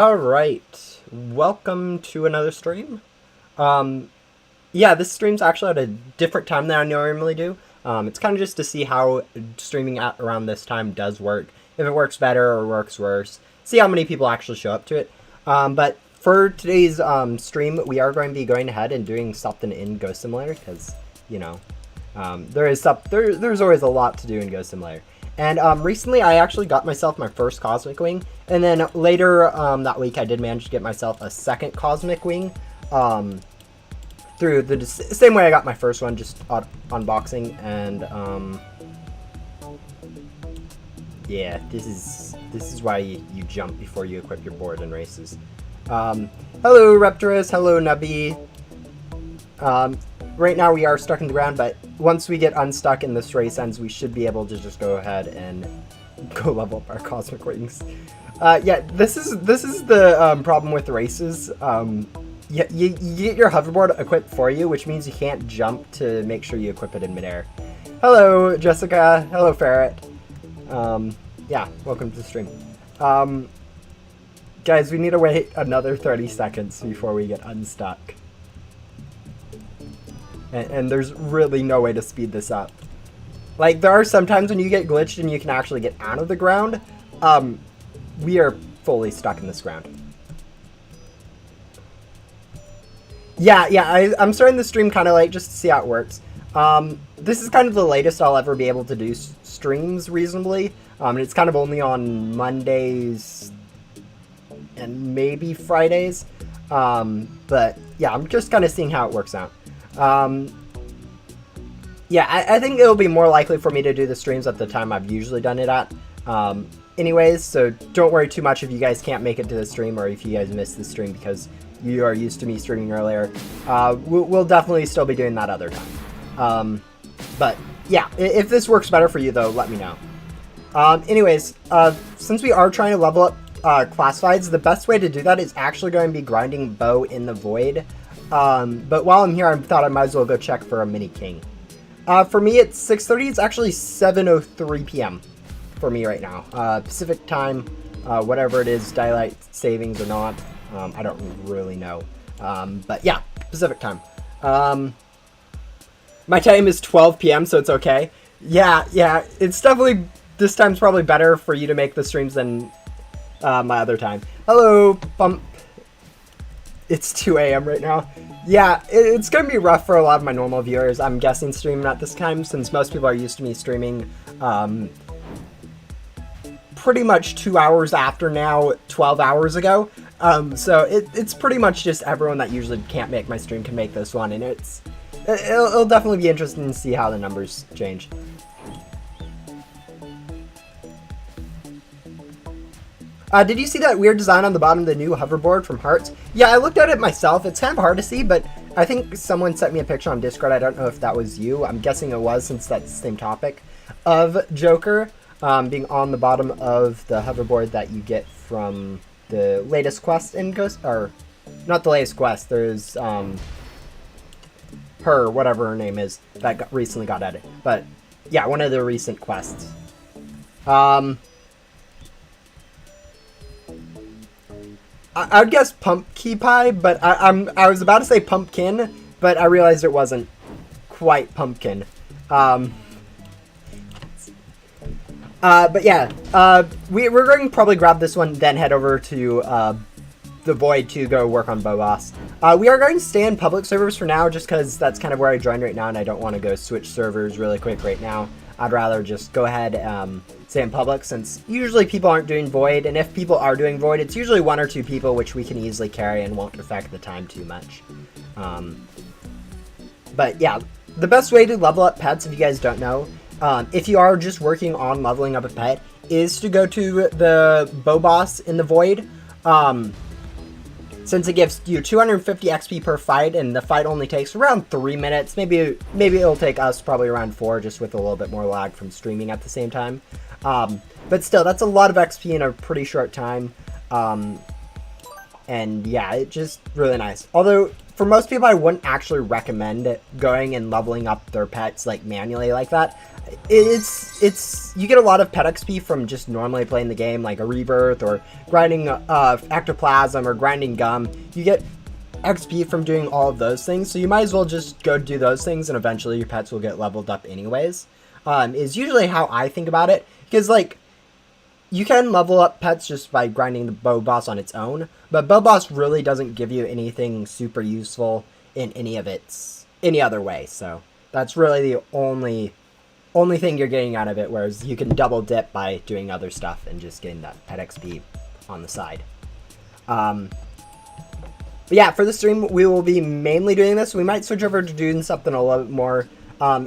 Alright, welcome to another stream. Yeah, this stream's actually at a different time than I normally do. It's kind of just to see how streaming at around this time does work. If it works better or works worse. See how many people actually show up to it. But for today's stream, we are going to be going ahead and doing something in Ghost Simulator because, you know, there's always a lot to do in Ghost Simulator. And recently I actually got myself my first Cosmic Wing, and then later that week I did manage to get myself a second Cosmic Wing through the same way I got my first one, just unboxing. And yeah, this is why you jump before you equip your board in races. Hello Reptorus, hello Nubby. Right now we are stuck in the ground, but once we get unstuck and this race ends, we should be able to just go ahead and go level up our Cosmic Wings. Yeah, this is the problem with races. You get your hoverboard equipped for you, which means you can't jump to make sure you equip it in midair. Hello, Jessica. Hello, Ferret. Yeah, welcome to the stream. Guys, we need to wait another 30 seconds before we get unstuck. And there's really no way to speed this up. Like, there are some times when you get glitched and you can actually get out of the ground. We are fully stuck in this ground. Yeah, I'm starting the stream kind of late just to see how it works. This is kind of the latest I'll ever be able to do streams reasonably. And it's kind of only on Mondays and maybe Fridays. But yeah, I'm just kind of seeing how it works out. Yeah, I think it'll be more likely for me to do the streams at the time I've usually done it at. Anyways, so don't worry too much if you guys can't make it to the stream or if you guys missed the stream because you are used to me streaming earlier. We'll definitely still be doing that other time. But yeah, if this works better for you though, let me know. Anyways, since we are trying to level up classifieds, the best way to do that is actually going to be grinding bow in the void. But while I'm here, I thought I might as well go check for a mini king. For me, it's 6:30. It's actually 7:03 p.m. for me right now. Pacific time, whatever it is, daylight savings or not. I don't really know. But yeah, Pacific time. My time is 12 p.m., so it's okay. Yeah, it's definitely, this time's probably better for you to make the streams than my other time. Hello, Bump. It's 2 a.m. right now. Yeah, it's going to be rough for a lot of my normal viewers, I'm guessing, streaming at this time, since most people are used to me streaming pretty much 2 hours after now, 12 hours ago. So it's pretty much just everyone that usually can't make my stream can make this one, and it'll definitely be interesting to see how the numbers change. Did you see that weird design on the bottom of the new hoverboard from Hearts? Yeah, I looked at it myself. It's kind of hard to see, but I think someone sent me a picture on Discord. I don't know if that was you. I'm guessing it was, since that's the same topic of Joker being on the bottom of the hoverboard that you get from the latest quest in Ghost, or not the latest quest. There's her, whatever her name is, that recently got added. But yeah, one of the recent quests. I would guess pumpkin pie, but I was about to say pumpkin, but I realized it wasn't quite pumpkin. But yeah, we're going to probably grab this one, then head over to the void to go work on Boboss. We are going to stay in public servers for now, just because that's kind of where I joined right now, and I don't want to go switch servers really quick right now. I'd rather just go ahead stay in public, since usually people aren't doing void, and if people are doing void, it's usually 1 or 2 people, which we can easily carry and won't affect the time too much. But yeah, the best way to level up pets, if you guys don't know, if you are just working on leveling up a pet, is to go to the Boboss in the void. Since it gives you 250 XP per fight, and the fight only takes around 3 minutes. Maybe it'll take us probably around 4, just with a little bit more lag from streaming at the same time. But still, that's a lot of XP in a pretty short time. And yeah, it's just really nice. Although, for most people, I wouldn't actually recommend going and leveling up their pets like manually like that. It's you get a lot of pet XP from just normally playing the game, like a rebirth or grinding ectoplasm or grinding gum. You get XP from doing all of those things, so you might as well just go do those things, and eventually your pets will get leveled up anyways. Is usually how I think about it, because like you can level up pets just by grinding the bow boss on its own, but bow boss really doesn't give you anything super useful in any other way. So that's really the only thing you're getting out of it, whereas you can double dip by doing other stuff and just getting that pet XP on the side. But yeah, for the stream, we will be mainly doing this. We might switch over to doing something a little bit more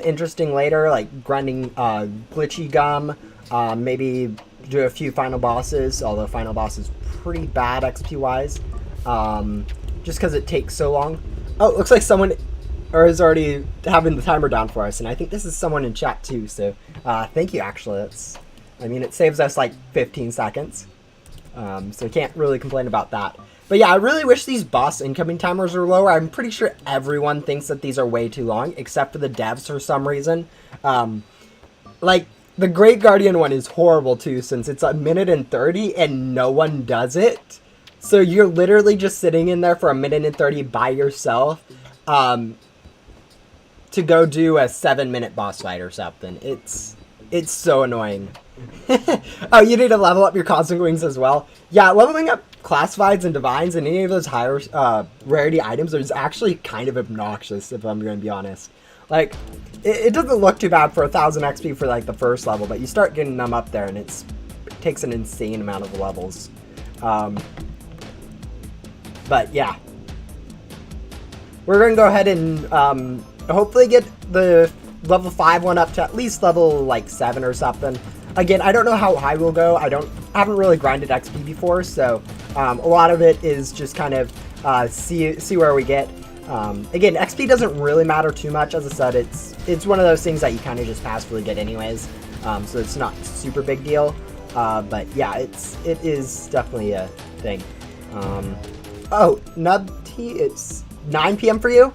interesting later, like grinding glitchy gum, maybe do a few final bosses, although final boss is pretty bad XP-wise, just because it takes so long. Oh, it looks like someone is already having the timer down for us, and I think this is someone in chat too, so thank you, actually. I mean, it saves us like 15 seconds, so can't really complain about that. But yeah, I really wish these boss incoming timers were lower. I'm pretty sure everyone thinks that these are way too long, except for the devs for some reason. Like, the Great Guardian one is horrible too, since it's 1:30 and no one does it. So you're literally just sitting in there for 1:30 by yourself to go do a 7-minute boss fight or something. It's so annoying. Oh, you need to level up your Cosmic Wings as well? Yeah, leveling up Classifieds and Divines and any of those higher rarity items is actually kind of obnoxious, if I'm going to be honest. Like, it doesn't look too bad for 1,000 XP for like the first level, but you start getting them up there and it takes an insane amount of levels. But yeah, we're going to go ahead and hopefully get the level 5 one up to at least level like 7 or something. Again, I don't know how high we'll go. I haven't really grinded XP before, so a lot of it is just kind of see where we get. Again, XP doesn't really matter too much. As I said, it's one of those things that you kind of just passively get anyways, so it's not super big deal. But yeah, it is definitely a thing. Oh, Nubty, it's 9 p.m. for you.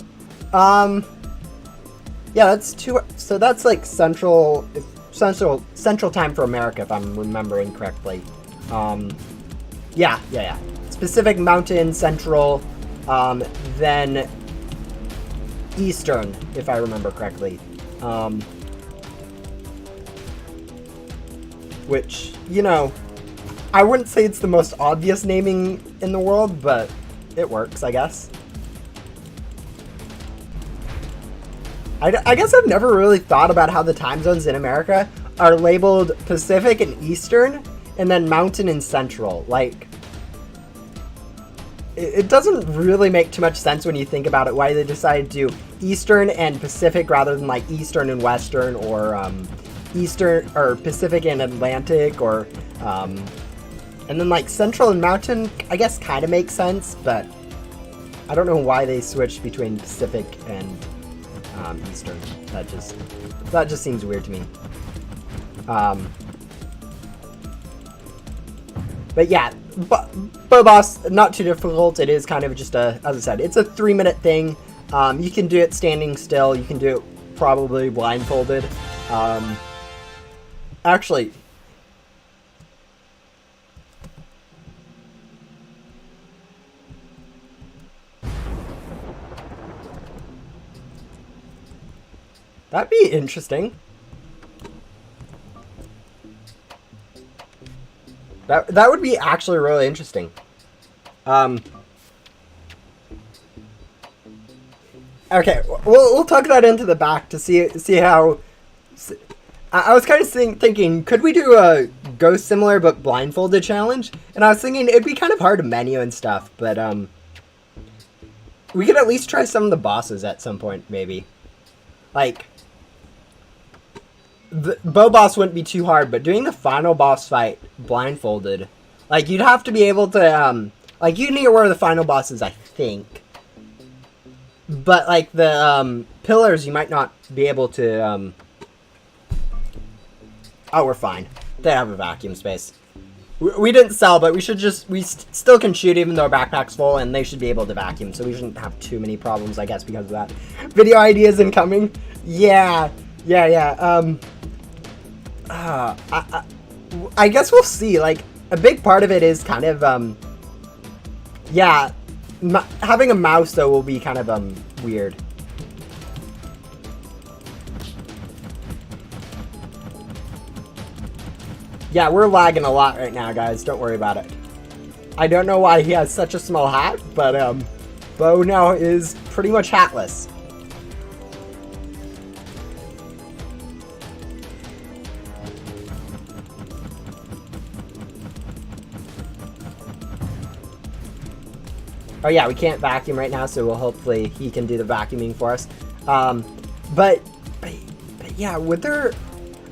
Yeah, that's so that's like central time for America, if I'm remembering correctly. Yeah. Pacific Mountain Central, then Eastern, if I remember correctly. Which, you know, I wouldn't say it's the most obvious naming in the world, but it works, I guess. I guess I've never really thought about how the time zones in America are labeled Pacific and Eastern, and then Mountain and Central. Like, it doesn't really make too much sense when you think about it, why they decided to do Eastern and Pacific rather than like Eastern and Western, or Eastern or Pacific and Atlantic, or and then like Central and Mountain, I guess kind of makes sense, but I don't know why they switched between Pacific and Eastern. That just seems weird to me. But yeah, Bow Boss, not too difficult. It is kind of just as I said, it's a 3-minute thing. You can do it standing still. You can do it probably blindfolded. Actually, that'd be interesting. That would be actually really interesting. Okay, we'll tuck that into the back to see how. I was kind of thinking, could we do a Ghost Similar but blindfolded challenge? And I was thinking it'd be kind of hard to menu and stuff, but we could at least try some of the bosses at some point, maybe. Like, the Bow Boss wouldn't be too hard, but doing the final boss fight blindfolded, like, you'd have to be able to, like, you need to where the final boss is, I think. But, like, the, pillars, you might not be able to, oh, we're fine. They have a vacuum space. We didn't sell, but we still can shoot even though our backpack's full, and they should be able to vacuum, so we shouldn't have too many problems, I guess, because of that. Video ideas incoming. Yeah. I guess we'll see. Like, a big part of it is kind of, yeah, having a mouse, though, will be kind of, weird. Yeah, we're lagging a lot right now, guys. Don't worry about it. I don't know why he has such a small hat, but, Bo now is pretty much hatless. Oh yeah, we can't vacuum right now, so hopefully he can do the vacuuming for us. But yeah, would there...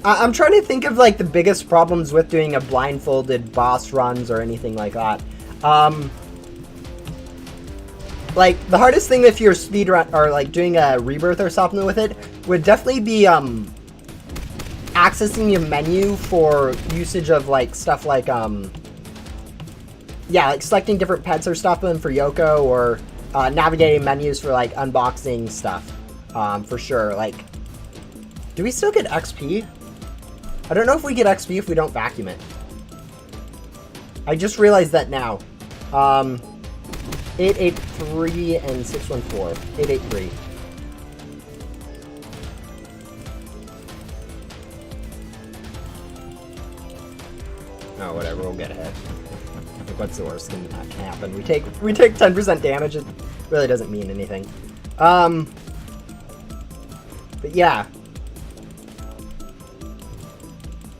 I'm trying to think of like the biggest problems with doing a blindfolded boss runs or anything like that. Like the hardest thing if you're speedrun or like doing a rebirth or something with it would definitely be accessing your menu for usage of like stuff like yeah, like selecting different pets or stuff for Yoko, or navigating menus for like unboxing stuff. For sure. Like, do we still get XP? I don't know if we get XP if we don't vacuum it. I just realized that now. 883 and 614. 883. Oh, whatever. We'll get ahead. Like, what's the worst thing that can happen? We take 10% damage. It really doesn't mean anything. But yeah.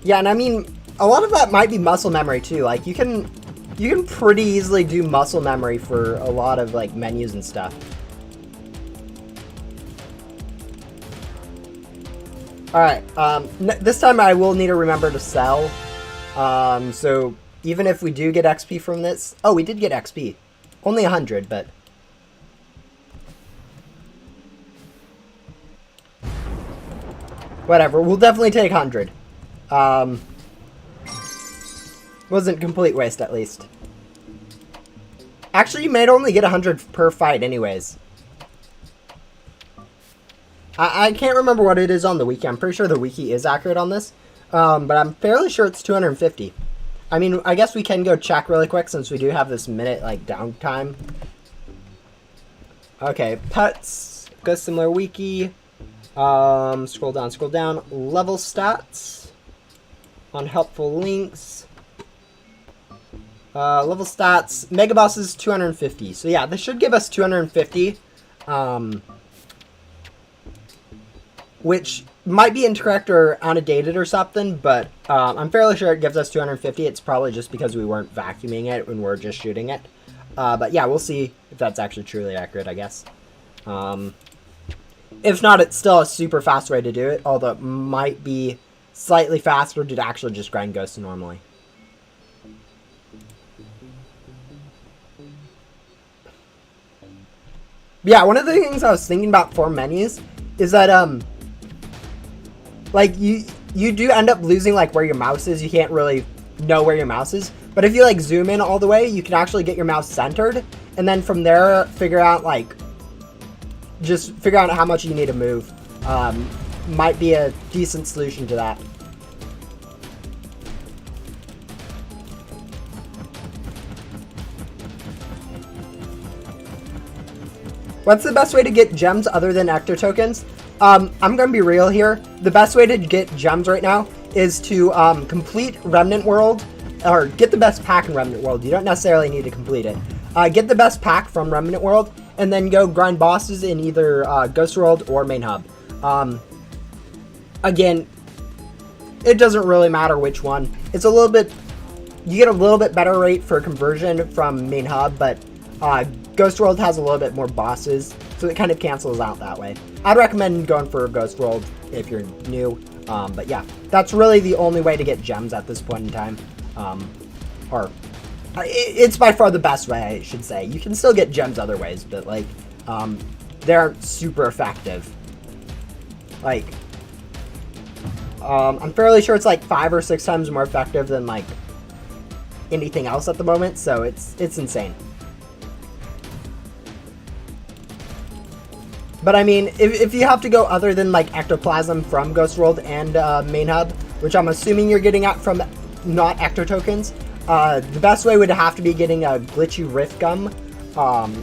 Yeah, and I mean, a lot of that might be muscle memory too. Like you can pretty easily do muscle memory for a lot of like menus and stuff. All right, this time I will need to remember to sell. So even if we do get XP from this, oh, we did get XP, only 100, but. Whatever, we'll definitely take 100. Wasn't complete waste, at least. Actually, you might only get 100 per fight anyways. I can't remember what it is on the wiki. I'm pretty sure the wiki is accurate on this. But I'm fairly sure it's 250. I mean, I guess we can go check really quick since we do have this minute, like, downtime. Okay, pets. Go similar wiki. Scroll down. Level stats. Unhelpful links. Level stats. Mega boss is 250. So yeah, this should give us 250. Which might be incorrect or outdated or something, but I'm fairly sure it gives us 250. It's probably just because we weren't vacuuming it when we're just shooting it. But yeah, we'll see if that's actually truly accurate, I guess. If not, it's still a super fast way to do it, although it might be slightly faster to actually just grind ghosts normally. Yeah, one of the things I was thinking about for menus is that, like, you do end up losing, like, where your mouse is. You can't really know where your mouse is. But if you, like, zoom in all the way, you can actually get your mouse centered. And then from there, figure out, like, just figure out how much you need to move. Might be a decent solution to that. What's the best way to get gems other than Ecto tokens? I'm gonna be real here. The best way to get gems right now is to complete Remnant World, or get the best pack in Remnant World. You don't necessarily need to complete it. Get the best pack from Remnant World, and then go grind bosses in either Ghost World or Main Hub. Again, it doesn't really matter which one. It's a little bit, you get a little bit better rate for conversion from Main Hub, but Ghost World has a little bit more bosses, so it kind of cancels out that way. I'd recommend going for Ghost World if you're new, but yeah, that's really the only way to get gems at this point in time. It's by far the best way, I should say. You can still get gems other ways, but like, they aren't super effective. Like, I'm fairly sure it's like 5 or 6 times more effective than like anything else at the moment, so it's insane. But I mean, if you have to go other than like ectoplasm from Ghost World and main hub, which I'm assuming you're getting at from not ecto tokens, the best way would have to be getting a glitchy rift gum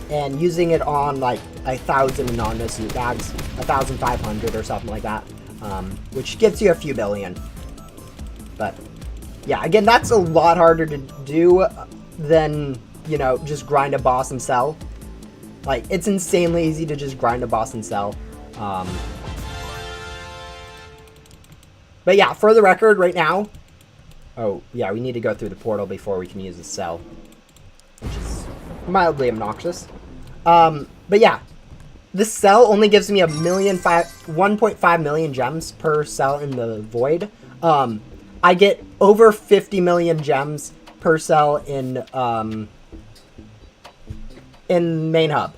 and using it on like 1,000 anonymous loot bags, 1,500 or something like that, which gets you a few billion. But yeah, again, that's a lot harder to do than, you know, just grind a boss and sell. Like, it's insanely easy to just grind a boss and sell. But yeah, for the record, right now... Oh, yeah, we need to go through the portal before we can use the cell. Which is mildly obnoxious. But yeah, this cell only gives me 1.5 million gems per cell in the void. I get over 50 million gems per cell in main hub.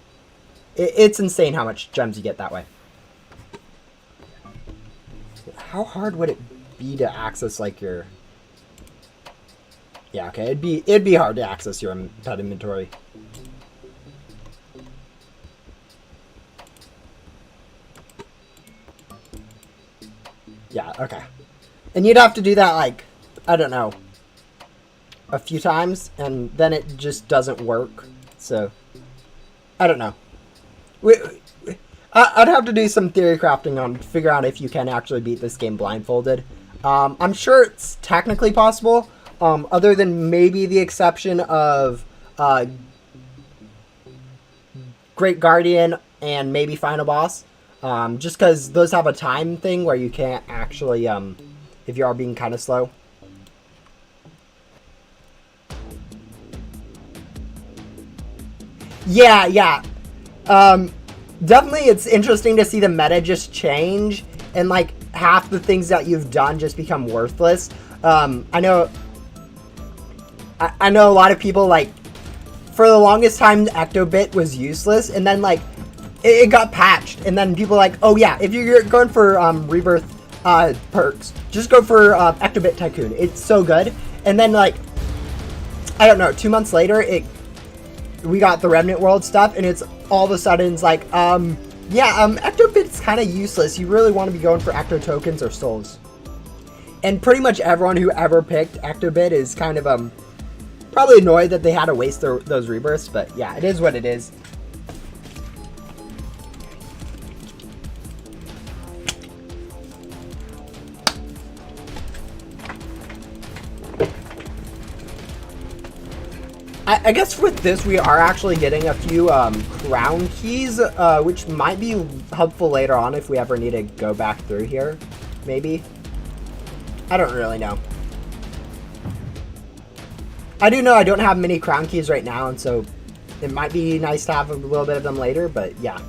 It's insane how much gems you get that way. How hard would it be to access like your... Yeah, okay, it'd be hard to access your pet inventory. Yeah, okay. And you'd have to do that like, I don't know, a few times, and then it just doesn't work. So, I don't know. I'd have to do some theory crafting on figure out if you can actually beat this game blindfolded. I'm sure it's technically possible, other than maybe the exception of Great Guardian and maybe Final Boss. Just because those have a time thing where you can't actually, if you are being kind of slow. Yeah. Definitely it's interesting to see the meta just change and like half the things that you've done just become worthless. I know a lot of people, like, for the longest time Ectobit was useless, and then like it got patched, and then people like, oh yeah, if you're going for rebirth perks, just go for Ectobit Tycoon. It's so good. And then like, I don't know, 2 months later we got the Remnant World stuff, and it's all of a sudden it's like, Ectobit's kind of useless. You really want to be going for Ecto tokens or souls. And pretty much everyone who ever picked Ectobit is kind of probably annoyed that they had to waste those rebirths, but yeah, it is what it is. I guess with this, we are actually getting a few crown keys, which might be helpful later on if we ever need to go back through here, maybe. I don't really know. I do know I don't have many crown keys right now, and so it might be nice to have a little bit of them later, but yeah.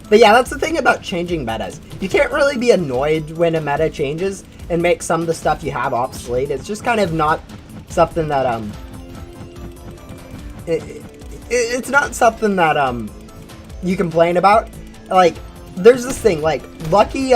But yeah, that's the thing about changing metas. You can't really be annoyed when a meta changes and make some of the stuff you have obsolete. It's just kind of not something that it's not something that you complain about. Like, there's this thing like Lucky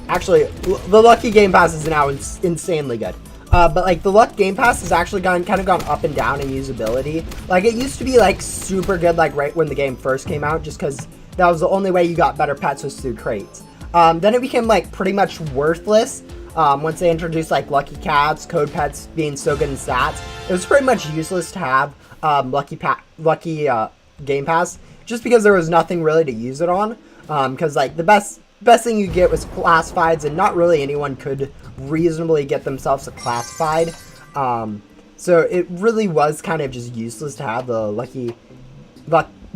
actually the Lucky Game Pass is now insanely good. But like the Luck Game Pass has actually kind of gone up and down in usability. Like, it used to be like super good like right when the game first came out, just because that was the only way you got better pets was through crates. Then it became like pretty much worthless once they introduced like Lucky Cats, Code Pets being so good in stats. It was pretty much useless to have Lucky Game Pass, just because there was nothing really to use it on. Because like the best thing you get was classifieds, and not really anyone could reasonably get themselves a classified. So it really was kind of just useless to have the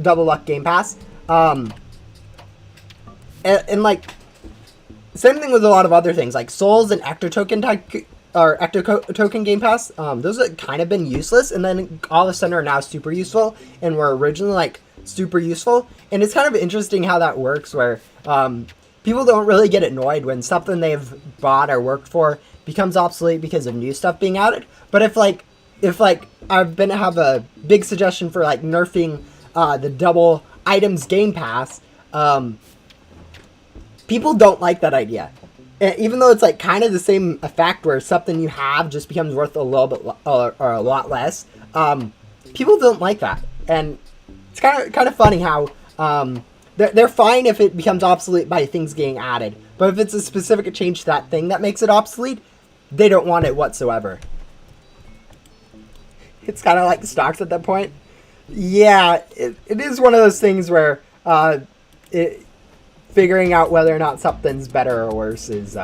Double Luck Game Pass. And like, same thing with a lot of other things like Souls and Ecto Token Game Pass. Those have kind of been useless, and then all of a sudden are now super useful, and were originally like super useful. And it's kind of interesting how that works, where people don't really get annoyed when something they've bought or worked for becomes obsolete because of new stuff being added. But if I've been to have a big suggestion for like nerfing the double items Game Pass, people don't like that idea. even though it's like kind of the same effect where something you have just becomes worth a little bit or a lot less, people don't like that, and it's kind of funny how they're fine if it becomes obsolete by things getting added, but if it's a specific change to that thing that makes it obsolete, they don't want it whatsoever. It's kind of like stocks at that point. Yeah, it is one of those things where figuring out whether or not something's better or worse is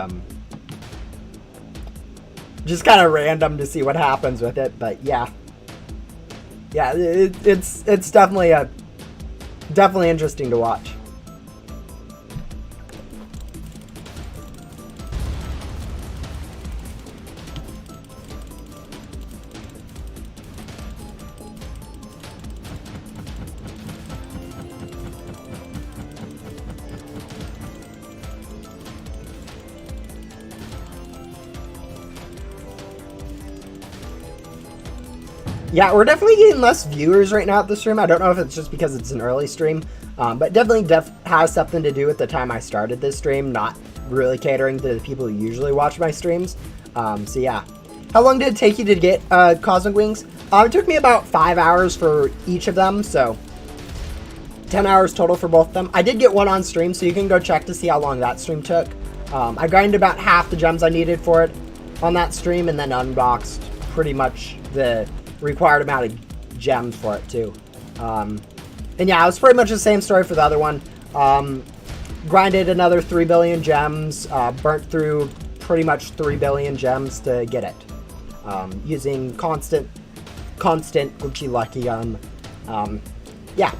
just kind of random to see what happens with it. But yeah, it's definitely interesting to watch. Yeah, we're definitely getting less viewers right now at the stream. I don't know if it's just because it's an early stream, but definitely has something to do with the time I started this stream, not really catering to the people who usually watch my streams. So yeah. How long did it take you to get Cosmic Wings? It took me about 5 hours for each of them, so 10 hours total for both of them. I did get one on stream, so you can go check to see how long that stream took. I grinded about half the gems I needed for it on that stream, and then unboxed pretty much the required amount of gems for it too. And yeah, it was pretty much the same story for the other one. Grinded another 3 billion gems, burnt through pretty much 3 billion gems to get it. Using constant glitchy lucky gun. Yeah,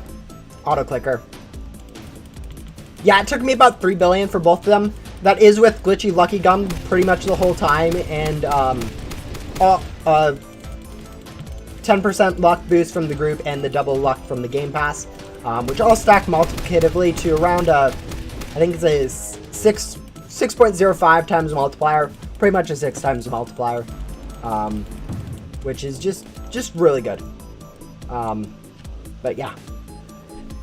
auto clicker. Yeah, it took me about 3 billion for both of them. That is with glitchy lucky gun pretty much the whole time, and 10% luck boost from the group and the double luck from the Game Pass, which all stack multiplicatively to around I think it's a 6.05 times multiplier, pretty much a 6 times multiplier, which is just really good. But yeah,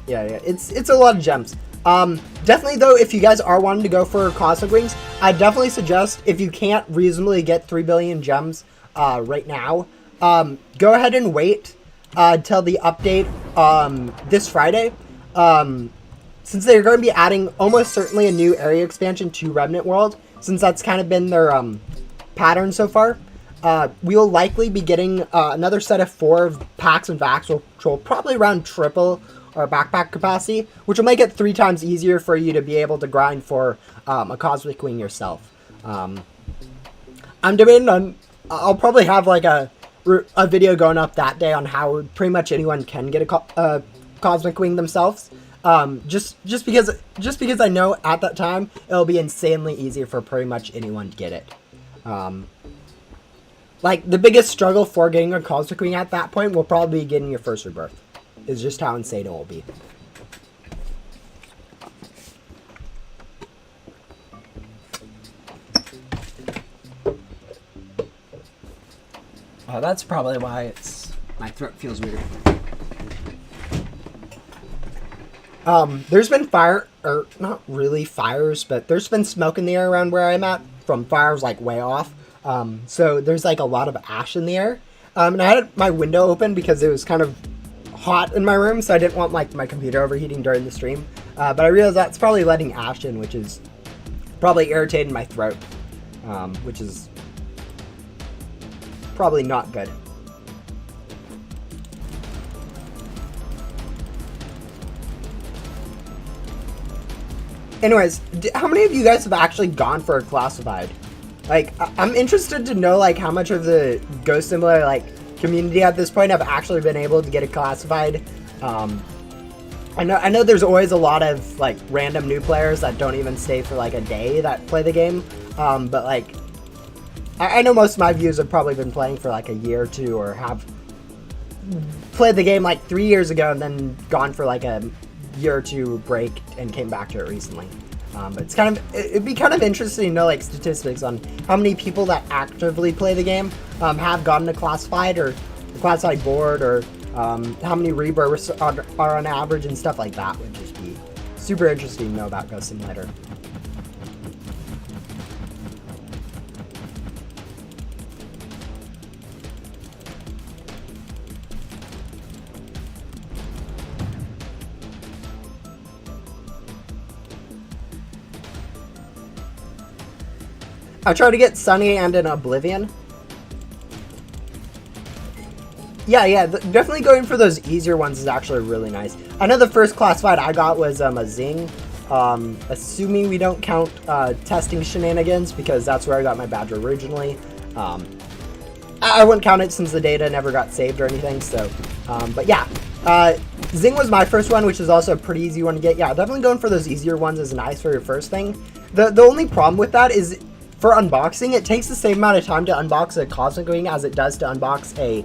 it's a lot of gems. Definitely though, if you guys are wanting to go for Cosmic Wings, I definitely suggest, if you can't reasonably get 3 billion gems right now, go ahead and wait till the update this Friday. Since they're going to be adding almost certainly a new area expansion to Remnant World, since that's kind of been their pattern so far, we will likely be getting another set of 4 packs and vacs, which will probably around triple our backpack capacity, which will make it 3 times easier for you to be able to grind for a Cosmic Wing yourself. I'm debating on, I'll probably have like a video going up that day on how pretty much anyone can get a Cosmic Wing themselves. Just because I know at that time it'll be insanely easy for pretty much anyone to get it. Like the biggest struggle for getting a Cosmic Wing at that point will probably be getting your first rebirth. Is just how insane it will be. Oh, that's probably why my throat feels weird. There's been fire, or not really fires, but there's been smoke in the air around where I'm at from fires like way off. So there's like a lot of ash in the air. And I had my window open because it was kind of hot in my room, so I didn't want like my computer overheating during the stream. But I realized that's probably letting ash in, which is probably irritating my throat, which is probably not good. Anyways, how many of you guys have actually gone for a classified? Like, I'm interested to know like how much of the Ghost Simulator like community at this point have actually been able to get a classified. I know there's always a lot of like random new players that don't even stay for like a day that play the game, but like I know most of my viewers have probably been playing for like a year or two, or have played the game like 3 years ago and then gone for like a year or two break and came back to it recently. But it's it'd be kind of interesting to know like statistics on how many people that actively play the game have gotten a classified or a classified board, or how many rebirths are on average and stuff like that. Would just be super interesting to know about Ghost Simulator. I tried to get Sunny and an Oblivion. Yeah, definitely going for those easier ones is actually really nice. I know the first classified I got was a Zing. Assuming we don't count testing shenanigans, because that's where I got my badge originally. I wouldn't count it since the data never got saved or anything, so, but yeah. Zing was my first one, which is also a pretty easy one to get. Yeah, definitely going for those easier ones is nice for your first thing. The only problem with that is, for unboxing, it takes the same amount of time to unbox a Cosmic Wing as it does to unbox a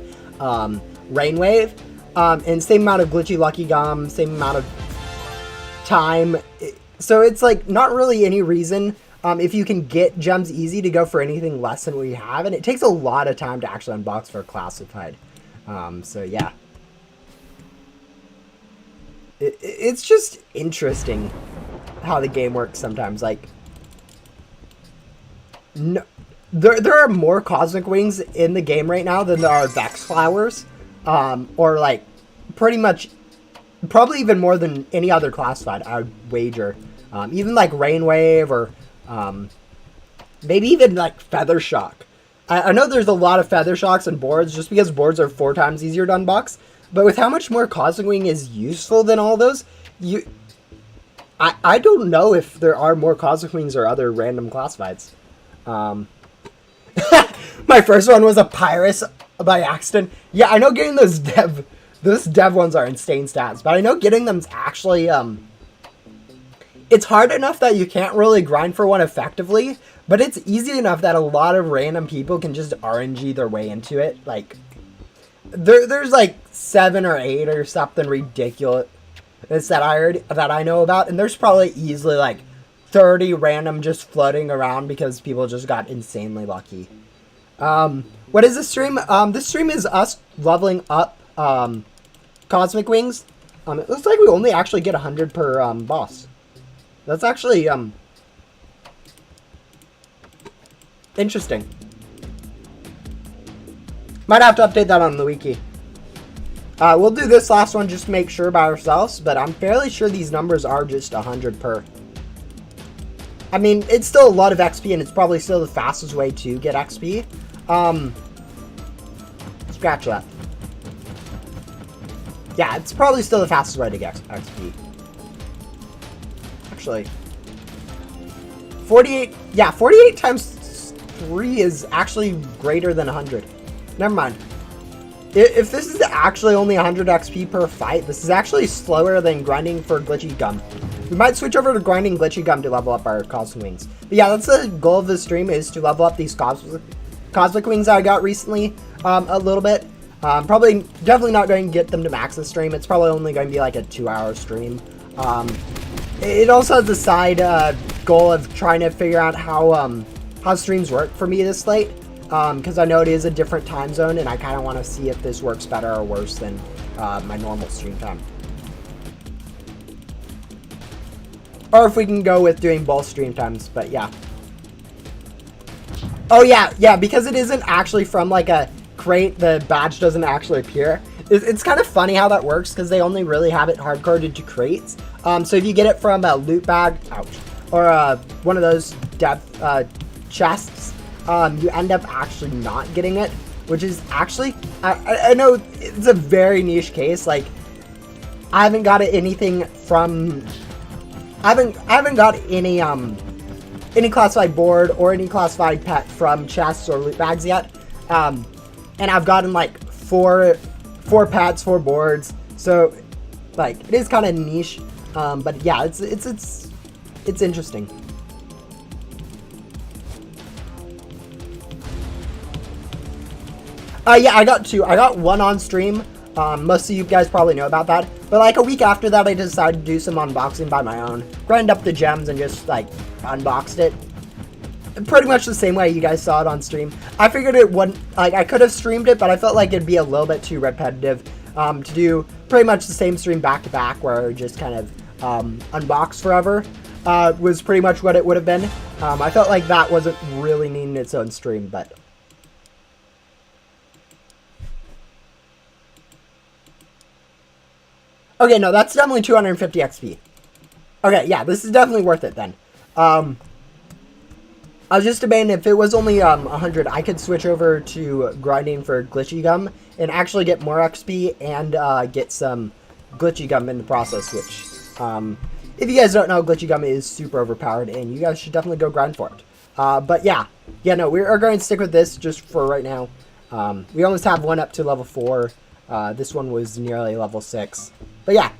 Rainwave, and same amount of glitchy Lucky Gum, same amount of time. So it's like not really any reason, if you can get gems easy, to go for anything less than we have, and it takes a lot of time to actually unbox for classified. So yeah, it's just interesting how the game works sometimes. Like, no, there are more Cosmic Wings in the game right now than there are Vex Flowers, or like pretty much, probably even more than any other classified, I would wager. Even like Rainwave, or maybe even like Feather Shock. I know there's a lot of Feather Shocks and boards, just because boards are 4 times easier to unbox. But with how much more Cosmic Wing is useful than all those, I don't know if there are more Cosmic Wings or other random classifieds. My first one was a Pyrus by accident. Yeah, I know getting those dev ones are insane stats, but I know getting them's actually, it's hard enough that you can't really grind for one effectively, but it's easy enough that a lot of random people can just RNG their way into it. Like, there's like 7 or 8 or something ridiculous that I know about, and there's probably easily like 30 random just floating around because people just got insanely lucky. What is this stream? This stream is us leveling up Cosmic Wings. It looks like we only actually get 100 per boss. That's actually interesting. Might have to update that on the wiki. We'll do this last one just to make sure by ourselves, but I'm fairly sure these numbers are just 100 per. I mean, it's still a lot of XP, and it's probably still the fastest way to get XP. Scratch that. Yeah, it's probably still the fastest way to get XP. Actually, 48, yeah, 48 times 3 is actually greater than 100. Never mind. If this is actually only 100 XP per fight, this is actually slower than grinding for Glitchy Gum. We might switch over to grinding Glitchy Gum to level up our Cosmic Wings. But yeah, that's the goal of the stream, is to level up these Cosmic Wings that I got recently a little bit. Definitely not going to get them to max the stream. It's probably only going to be like a 2-hour stream. It also has the side goal of trying to figure out how streams work for me this late. Because I know it is a different time zone, and I kind of want to see if this works better or worse than my normal stream time. Or if we can go with doing both stream times, but yeah. Oh yeah, because it isn't actually from like a crate, the badge doesn't actually appear. It's kind of funny how that works, because they only really have it hard-coded to crates. So if you get it from a loot bag, ouch, or one of those depth chests, you end up actually not getting it, which is actually, I know it's a very niche case. Like, I haven't got anything from, I haven't got any classified board or any classified pet from chests or loot bags yet, and I've gotten like four pets, 4 boards, so like it is kind of niche, but yeah, it's interesting. Yeah, I got 2. I got 1 on stream. Most of you guys probably know about that. But like a week after that, I decided to do some unboxing by my own. Grind up the gems and just like unboxed it. Pretty much the same way you guys saw it on stream. I figured it wouldn't, like, I could have streamed it, but I felt like it'd be a little bit too repetitive to do pretty much the same stream back to back, where just kind of unbox forever was pretty much what it would have been. I felt like that wasn't really needing its own stream, but. Okay, no, that's definitely 250 XP. Okay, yeah, this is definitely worth it then. I was just debating if it was only 100, I could switch over to grinding for glitchy gum and actually get more XP and get some glitchy gum in the process, which, if you guys don't know, glitchy gum is super overpowered and you guys should definitely go grind for it. But yeah, no, we are going to stick with this just for right now. We almost have one up to level 4. This one was nearly level 6. But yeah,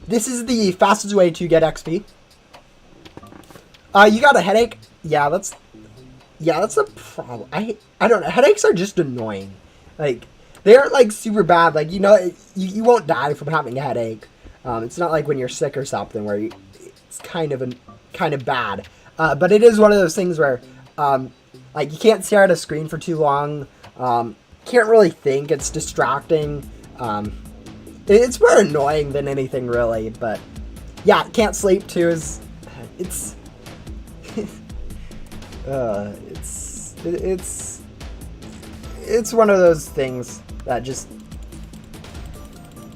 this is the fastest way to get XP. You got a headache? Yeah, that's a problem. I don't know. Headaches are just annoying. Like, they're like super bad. Like, you know, you won't die from having a headache. It's not like when you're sick or something where it's kind of bad. But it is one of those things where, like, you can't stare at a screen for too long. Can't really think. It's distracting. It's more annoying than anything really. But yeah, can't sleep too. It's one of those things that just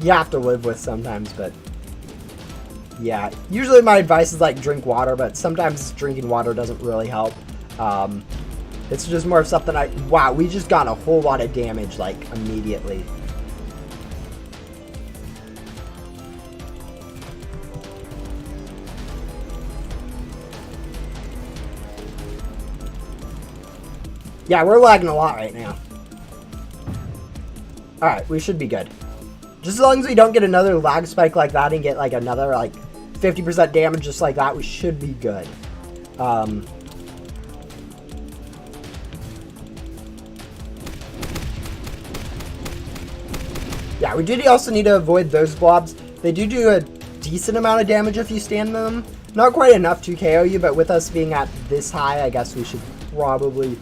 you have to live with sometimes. But yeah, usually my advice is like drink water, but sometimes drinking water doesn't really help. It's just more of something wow, we just got a whole lot of damage like immediately. Yeah, we're lagging a lot right now. Alright, we should be good. Just as long as we don't get another lag spike like that and get like another like 50% damage just like that, we should be good. Yeah, we do also need to avoid those blobs. They do a decent amount of damage if you stand them. Not quite enough to KO you, but with us being at this high, I guess we should probably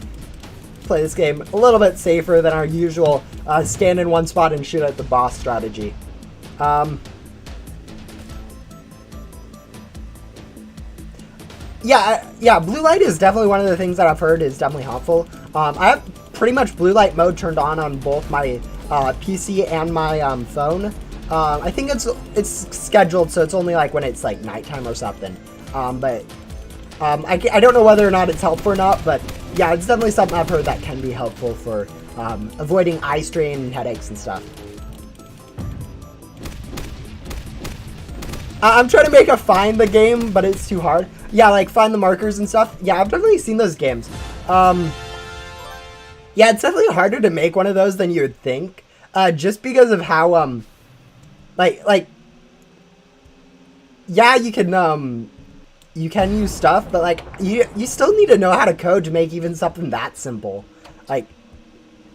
play this game a little bit safer than our usual stand in one spot and shoot at the boss strategy. Yeah, blue light is definitely one of the things that I've heard is definitely helpful. I have pretty much blue light mode turned on both my PC and my phone. I think it's scheduled, so it's only like when it's like nighttime or something. I don't know whether or not it's helpful or not, but yeah, it's definitely something I've heard that can be helpful for avoiding eye strain and headaches and stuff. I'm trying to make a find the game, but it's too hard. Yeah, like find the markers and stuff. Yeah, I've definitely seen those games. Yeah, it's definitely harder to make one of those than you would think, just because of how yeah, you can use stuff, but like you still need to know how to code to make even something that simple. Like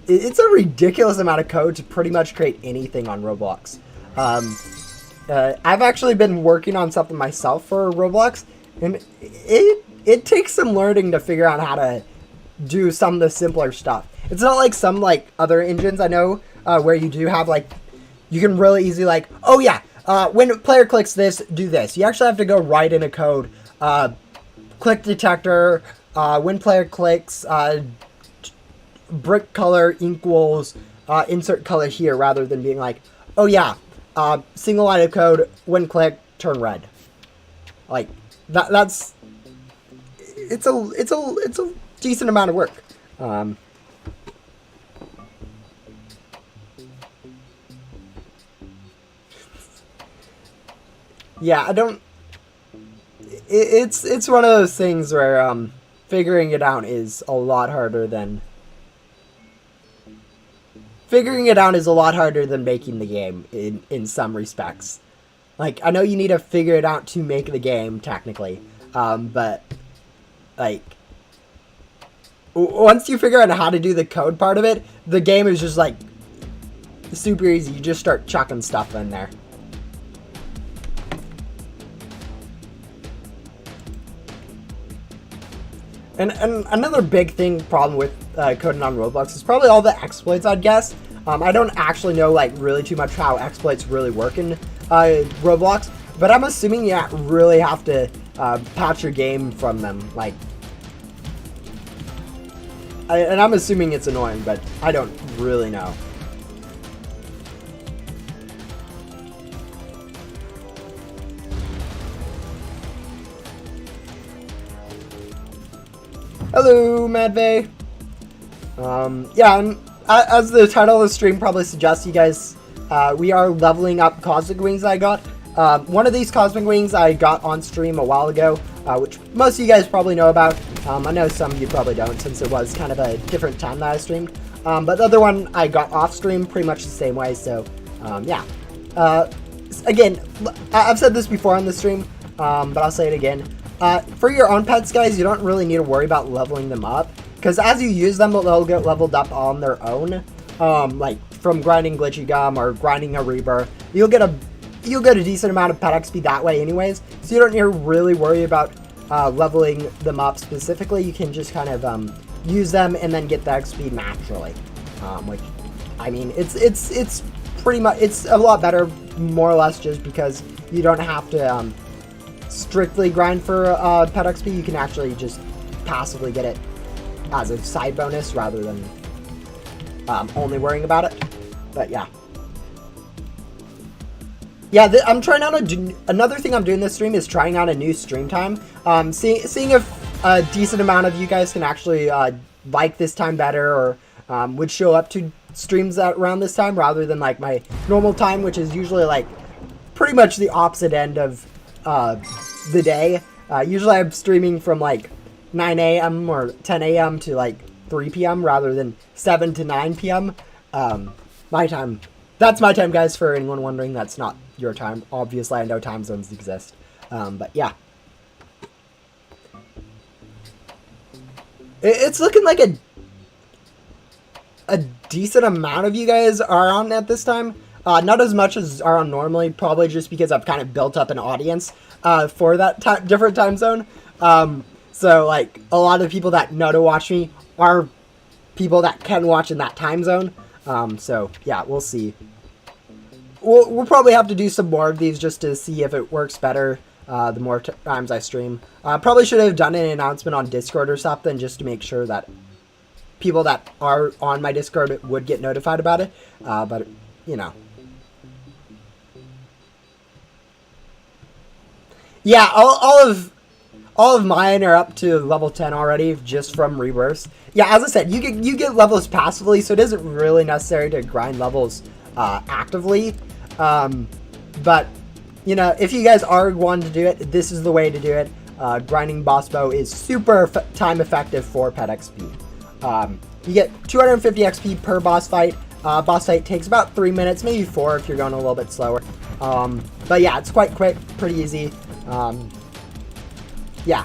it's a ridiculous amount of code to pretty much create anything on Roblox. I've actually been working on something myself for Roblox, and it takes some learning to figure out how to do some of the simpler stuff. It's not like some like other engines I know where you do have like you can really easily like, oh yeah, when a player clicks this, do this. You actually have to go write in a code. Click detector, when player clicks, brick color equals insert color here, rather than being like, oh yeah, single line of code, when click, turn red. Like that's it's a decent amount of work. Yeah, I don't. It's one of those things where figuring it out is a lot harder than making the game in some respects. Like, I know you need to figure it out to make the game technically, but like once you figure out how to do the code part of it, the game is just like super easy. You just start chucking stuff in there. And another big problem with coding on Roblox is probably all the exploits, I'd guess. I don't actually know like really too much how exploits really work in Roblox, but I'm assuming you really have to patch your game from them. Like, and I'm assuming it's annoying, but I don't really know. Hello, Madvey. Yeah, and as the title of the stream probably suggests, you guys, we are leveling up Cosmic Wings I got. One of these Cosmic Wings I got on stream a while ago, which most of you guys probably know about. I know some of you probably don't, since it was kind of a different time that I streamed. But the other one I got off stream pretty much the same way, so, yeah. Again, I've said this before on the stream, but I'll say it again. For your own pets, guys, you don't really need to worry about leveling them up, because as you use them, they'll get leveled up on their own. Like from grinding Glitchy Gum or grinding a Rebirth, you'll get a decent amount of pet XP that way, anyways. So you don't need to really worry about leveling them up specifically. You can just kind of use them and then get the XP naturally. Which, I mean, it's pretty much, it's a lot better, more or less, just because you don't have to strictly grind for pet XP. You can actually just passively get it as a side bonus rather than only worrying about it. But yeah. Yeah, I'm trying out another thing I'm doing this stream is trying out a new stream time. Seeing if a decent amount of you guys can actually like this time better, or would show up to streams around this time rather than like my normal time, which is usually like pretty much the opposite end of the day. Usually I'm streaming from like 9 a.m. or 10 a.m. to like 3 p.m. rather than 7 to 9 p.m. My time. That's my time, guys, for anyone wondering. That's not your time. Obviously, I know time zones exist. But yeah. It's looking like a decent amount of you guys are on at this time. Not as much as are on normally, probably just because I've kind of built up an audience for that different time zone. So, like, a lot of people that know to watch me are people that can watch in that time zone. So, yeah, we'll see. We'll probably have to do some more of these just to see if it works better the more times I stream. Probably should have done an announcement on Discord or something just to make sure that people that are on my Discord would get notified about it. But, you know. Yeah, all of mine are up to level 10 already, just from rebirths. Yeah, as I said, you get levels passively, so it isn't really necessary to grind levels actively. But, you know, if you guys are wanting to do it, this is the way to do it. Grinding Boss Bow is super time effective for pet XP. You get 250 XP per boss fight. Boss fight takes about 3 minutes, maybe 4 if you're going a little bit slower. But yeah, it's quite quick, pretty easy. Yeah.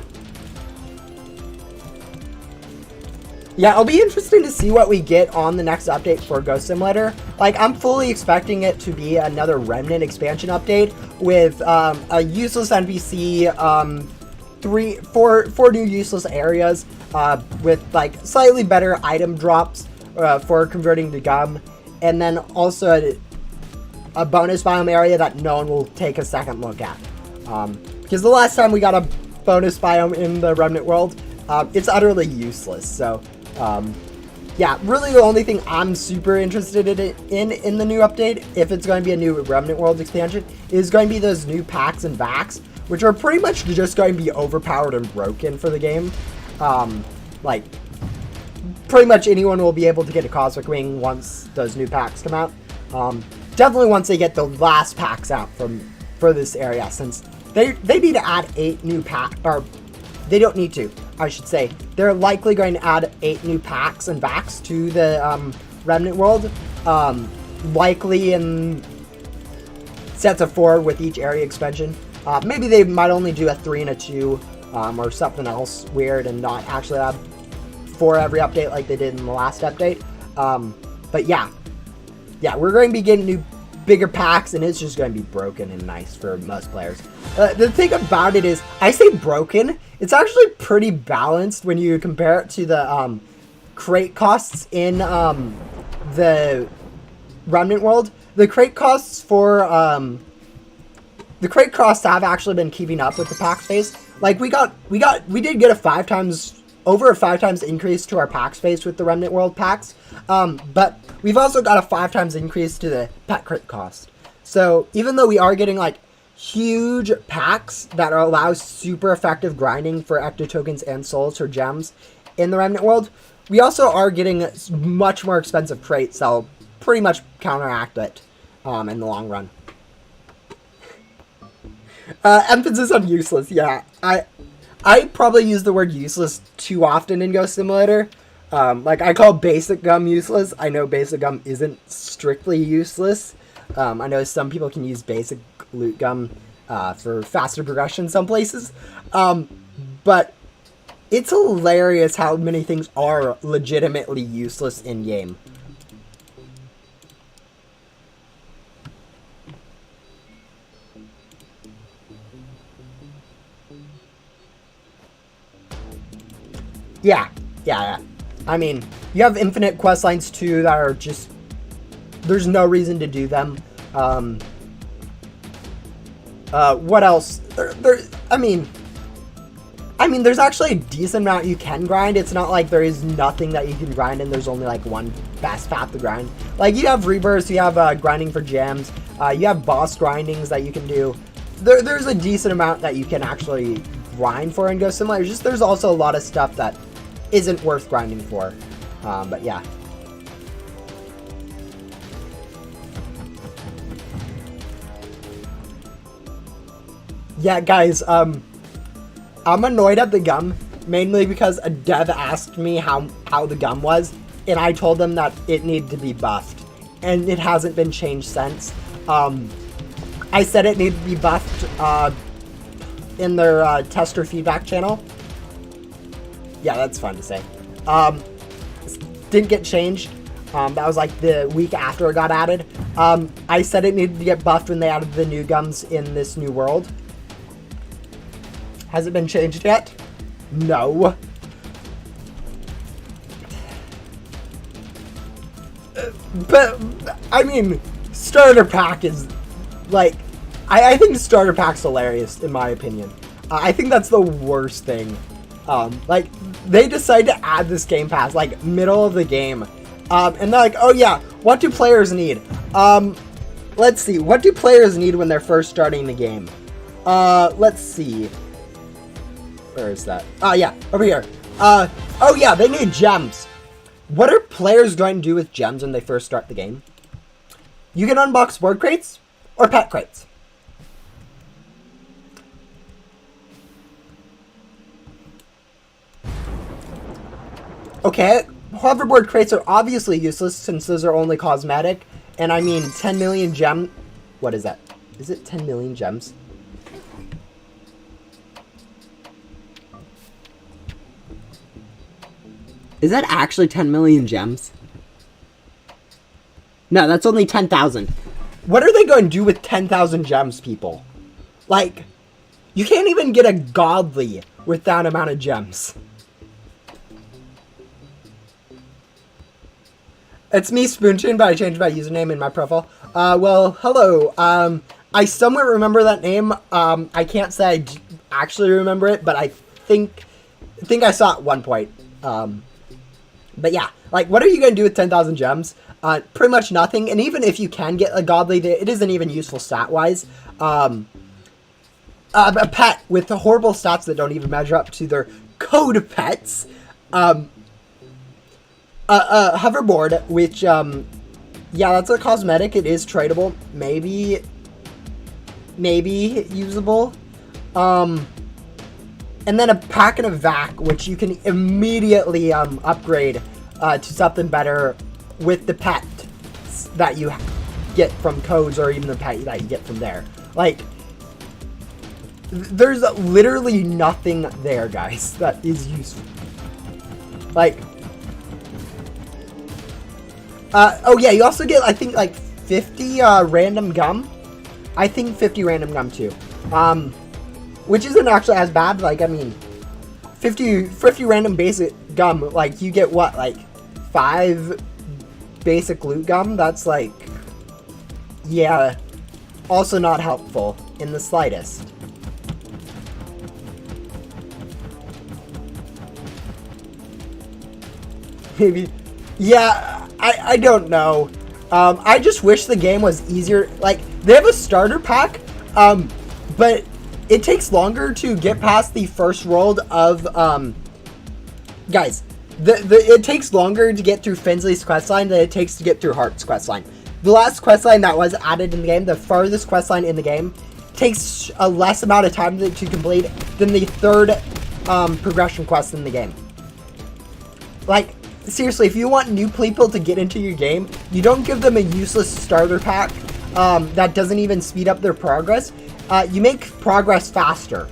Yeah, it'll be interesting to see what we get on the next update for Ghost Simulator. Like, I'm fully expecting it to be another Remnant expansion update with a useless NPC, 4 new useless areas with like slightly better item drops for converting to gum, and then also a bonus biome area that no one will take a second look at. Because the last time we got a bonus biome in the Remnant world, it's utterly useless. So, yeah, really the only thing I'm super interested in the new update, if it's going to be a new Remnant world expansion, is going to be those new packs and vacs, which are pretty much just going to be overpowered and broken for the game. Like, pretty much anyone will be able to get a Cosmic Wing once those new packs come out. Definitely once they get the last packs out for this area, since they need to add 8 new packs, or they don't need to, I should say. They're likely going to add 8 new packs and vacs to the Remnant world, likely in sets of 4 with each area expansion. Maybe they might only do a 3 and a 2, or something else weird, and not actually have 4 every update like they did in the last update. But yeah, we're going to be getting new bigger packs, and it's just going to be broken and nice for most players. The thing about it is, I say broken, it's actually pretty balanced when you compare it to the crate costs in the Remnant world. The crate costs for the crate costs have actually been keeping up with the pack space. Like we did get over a 5 times increase to our pack space with the Remnant world packs, but we've also got a 5 times increase to the pet crit cost. So even though we are getting like huge packs that allow super effective grinding for ecto tokens and souls or gems, in the Remnant world. We also are getting much more expensive crates that'll pretty much counteract it in the long run. Emphasis on useless. Yeah, I probably use the word useless too often in Ghost Simulator. Like, I call basic gum useless. I know basic gum isn't strictly useless. I know some people can use basic loot gum for faster progression some places. But it's hilarious how many things are legitimately useless in-game. Yeah. I mean, you have infinite quest lines too that are just, there's no reason to do them. What else? I mean, there's actually a decent amount you can grind. It's not like there is nothing that you can grind and there's only like one fast path to grind. Like, you have rebirths, you have grinding for gems, you have boss grindings that you can do. There's a decent amount that you can actually grind for in Ghost Simulator. Just there's also a lot of stuff that isn't worth grinding for. But yeah. Yeah, guys, I'm annoyed at the gum, mainly because a dev asked me how the gum was, and I told them that it needed to be buffed, and it hasn't been changed since. I said it needed to be buffed in their tester feedback channel. Yeah, that's fun to say. Didn't get changed. That was like the week after it got added. I said it needed to get buffed when they added the new gums in this new world. Has it been changed yet? No. But, I mean, starter pack is, like, I think starter pack's hilarious, in my opinion. I think that's the worst thing. Like, they decide to add this Game Pass, like, middle of the game. And they're like, oh yeah, what do players need? Let's see, what do players need when they're first starting the game? Let's see. Where is that? Yeah, over here. Oh yeah, they need gems. What are players going to do with gems when they first start the game? You can unbox word crates or pet crates. Okay, hoverboard crates are obviously useless since those are only cosmetic. And I mean, 10 million gem... What is that? Is it 10 million gems? Is that actually 10 million gems? No, that's only 10,000. What are they going to do with 10,000 gems, people? Like, you can't even get a godly with that amount of gems. It's me, Spoontoon, but I changed my username in my profile. Well, hello. I somewhat remember that name. I can't say I actually remember it, but I think I saw it at one point. But yeah, like, what are you going to do with 10,000 gems? Pretty much nothing. And even if you can get a godly, it isn't even useful stat-wise. A pet with horrible stats that don't even measure up to their code pets. A hoverboard, which, yeah, that's a cosmetic. It is tradable. Maybe usable. And then a pack and a vac, which you can immediately upgrade to something better with the pet that you get from codes, or even the pet that you get from there. Like, there's literally nothing there, guys, that is useful. Like, oh yeah, you also get, I think, like 50 random gum. I think 50 random gum too. Which isn't actually as bad. Like, I mean, 50 random basic gum, like, you get what, like 5 basic loot gum? That's like, yeah, also not helpful in the slightest. Maybe, yeah, I don't know. I just wish the game was easier. Like, they have a starter pack, but it takes longer to get past the first world of guys, it takes longer to get through Finsley's questline than it takes to get through Hart's questline. The last questline that was added in the game, the farthest questline in the game, takes a less amount of time to complete than the third progression quest in the game. Like, seriously, if you want new people to get into your game, you don't give them a useless starter pack that doesn't even speed up their progress. You make progress faster.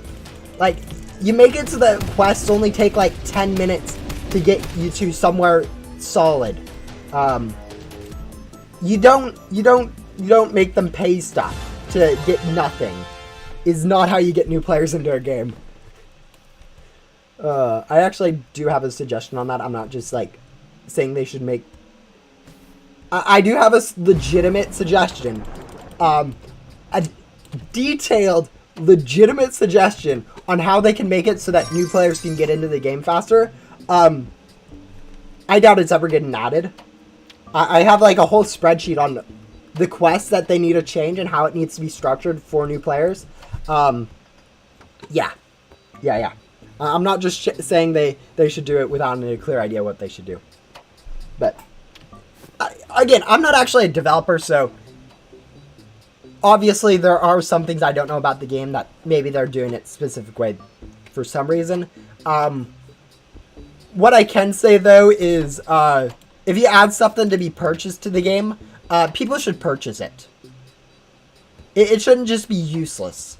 Like, you make it so that quests only take like 10 minutes to get you to somewhere solid. You don't make them pay stuff to get nothing. Is not how you get new players into a game. I actually do have a suggestion on that. I'm not just like saying they should make. I do have a legitimate suggestion. A detailed, legitimate suggestion on how they can make it so that new players can get into the game faster. I doubt it's ever getting added. I have like a whole spreadsheet on the quests that they need to change and how it needs to be structured for new players. Yeah. I'm not just saying they should do it without a clear idea what they should do. But, again, I'm not actually a developer, so obviously there are some things I don't know about the game that maybe they're doing it a specific way for some reason. What I can say, though, is if you add something to be purchased to the game, people should purchase it. It shouldn't just be useless.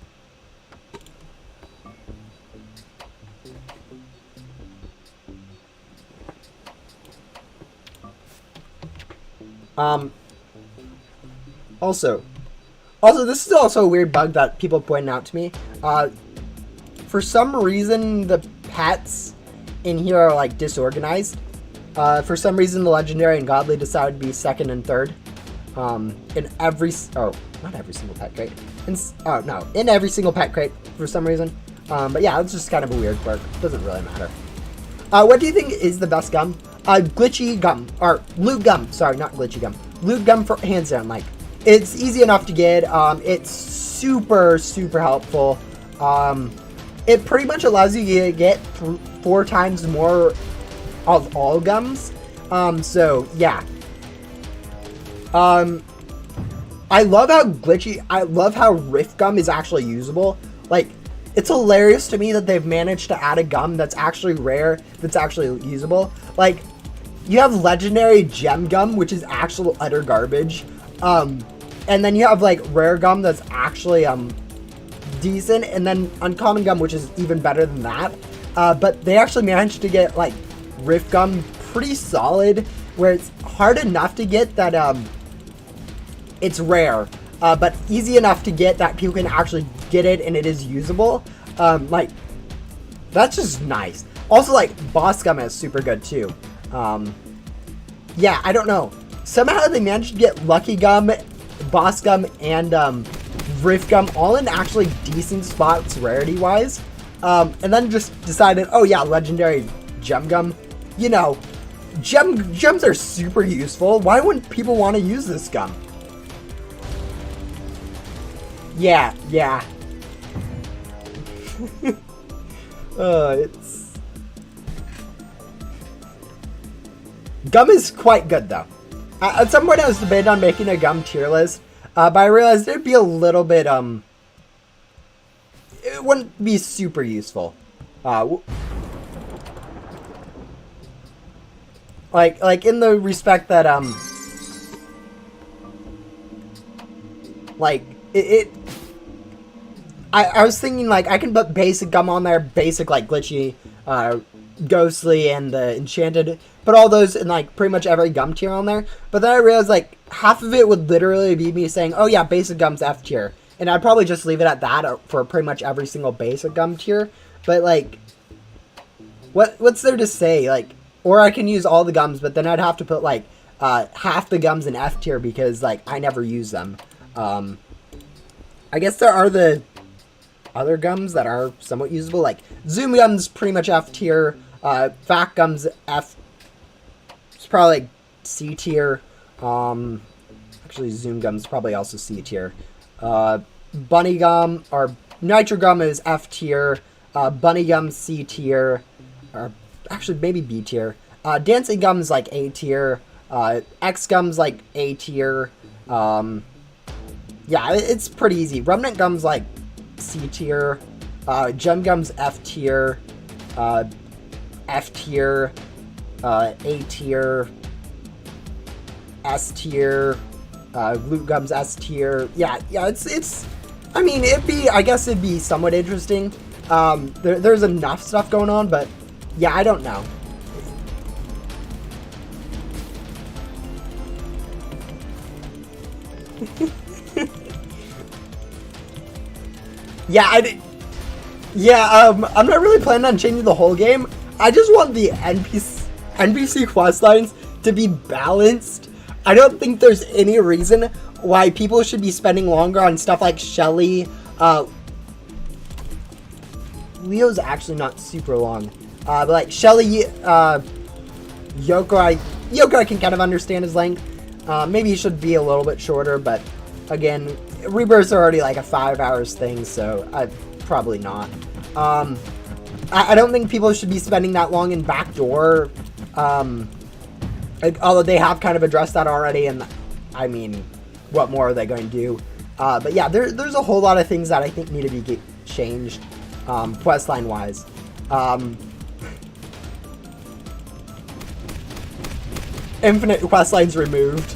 Also, this is also a weird bug that people pointed out to me. For some reason, the pets in here are like disorganized. For some reason, the legendary and godly decided to be second and third. In every, not every single pet crate. In every single pet crate for some reason. But yeah, it's just kind of a weird quirk. Doesn't really matter. What do you think is the best gum? Glitchy gum, or loot gum. Sorry, not glitchy gum. Loot gum, for hands down. Like, it's easy enough to get. It's super helpful. It pretty much allows you to get 4 times more of all gums. So yeah. I love how glitchy. I love how rift gum is actually usable. Like, it's hilarious to me that they've managed to add a gum that's actually rare, that's actually usable. Like, you have legendary gem gum, which is actual utter garbage. And then you have like rare gum that's actually decent, and then uncommon gum, which is even better than that. But they actually managed to get like rift gum pretty solid, where it's hard enough to get that it's rare, but easy enough to get that people can actually get it and it is usable. Like, that's just nice. Also, like, boss gum is super good too. Yeah, I don't know. Somehow they managed to get lucky gum, boss gum, and rift gum all in actually decent spots rarity wise. And then just decided, oh yeah, legendary gem gum. You know, gems are super useful. Why wouldn't people want to use this gum? Yeah. It's... Gum is quite good, though. At some point I was debating on making a gum tier list, but I realized it'd be a little bit, it wouldn't be super useful. Like in the respect that, like, I was thinking, like, I can put basic gum on there, basic, like, glitchy, ghostly, and the enchanted, put all those in, like, pretty much every gum tier on there, but then I realized, like, half of it would literally be me saying, oh yeah, basic gum's F tier, and I'd probably just leave it at that for pretty much every single basic gum tier, but, like, what's there to say, like, or I can use all the gums, but then I'd have to put, like, half the gums in F tier because, like, I never use them. I guess there are the other gums that are somewhat usable, like Zoom gum's pretty much F tier, Fact gum's F, it's probably like C tier, actually Zoom gum's probably also C tier, Bunny gum, or Nitro gum is F tier, Bunny gum C tier, or actually maybe B tier. Dancing Gum's like A tier. X Gum's like A tier. Yeah, it's pretty easy. Remnant Gum's like C tier. Gem Gum's F tier. F tier. A tier. S tier. Loot Gum's S tier. Yeah, it's. I mean, I guess it'd be somewhat interesting. There's enough stuff going on, but yeah, I don't know. Yeah, I'm not really planning on changing the whole game. I just want the NPC quest lines to be balanced. I don't think there's any reason why people should be spending longer on stuff like Shelly. Leo's actually not super long. But like Shelly, Yoko I can kind of understand his length. Maybe he should be a little bit shorter, but again, rebirths are already like a 5 hours thing, so probably not. I don't think people should be spending that long in backdoor. Although they have kind of addressed that already, and I mean, what more are they going to do? But yeah, there's a whole lot of things that I think need to be changed, questline wise. Infinite questlines removed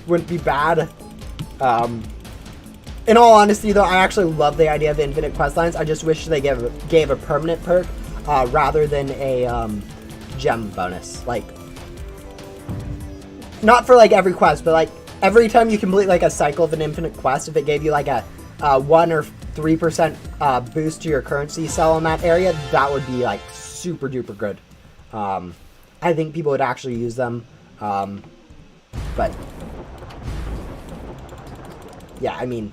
wouldn't be bad. In all honesty, though, I actually love the idea of infinite questlines. I just wish they gave a permanent perk rather than a gem bonus. Like, not for like every quest, but like every time you complete like a cycle of an infinite quest, if it gave you like a 1 or 3% boost to your currency cell in that area, that would be like super duper good. I think people would actually use them, but yeah, I mean,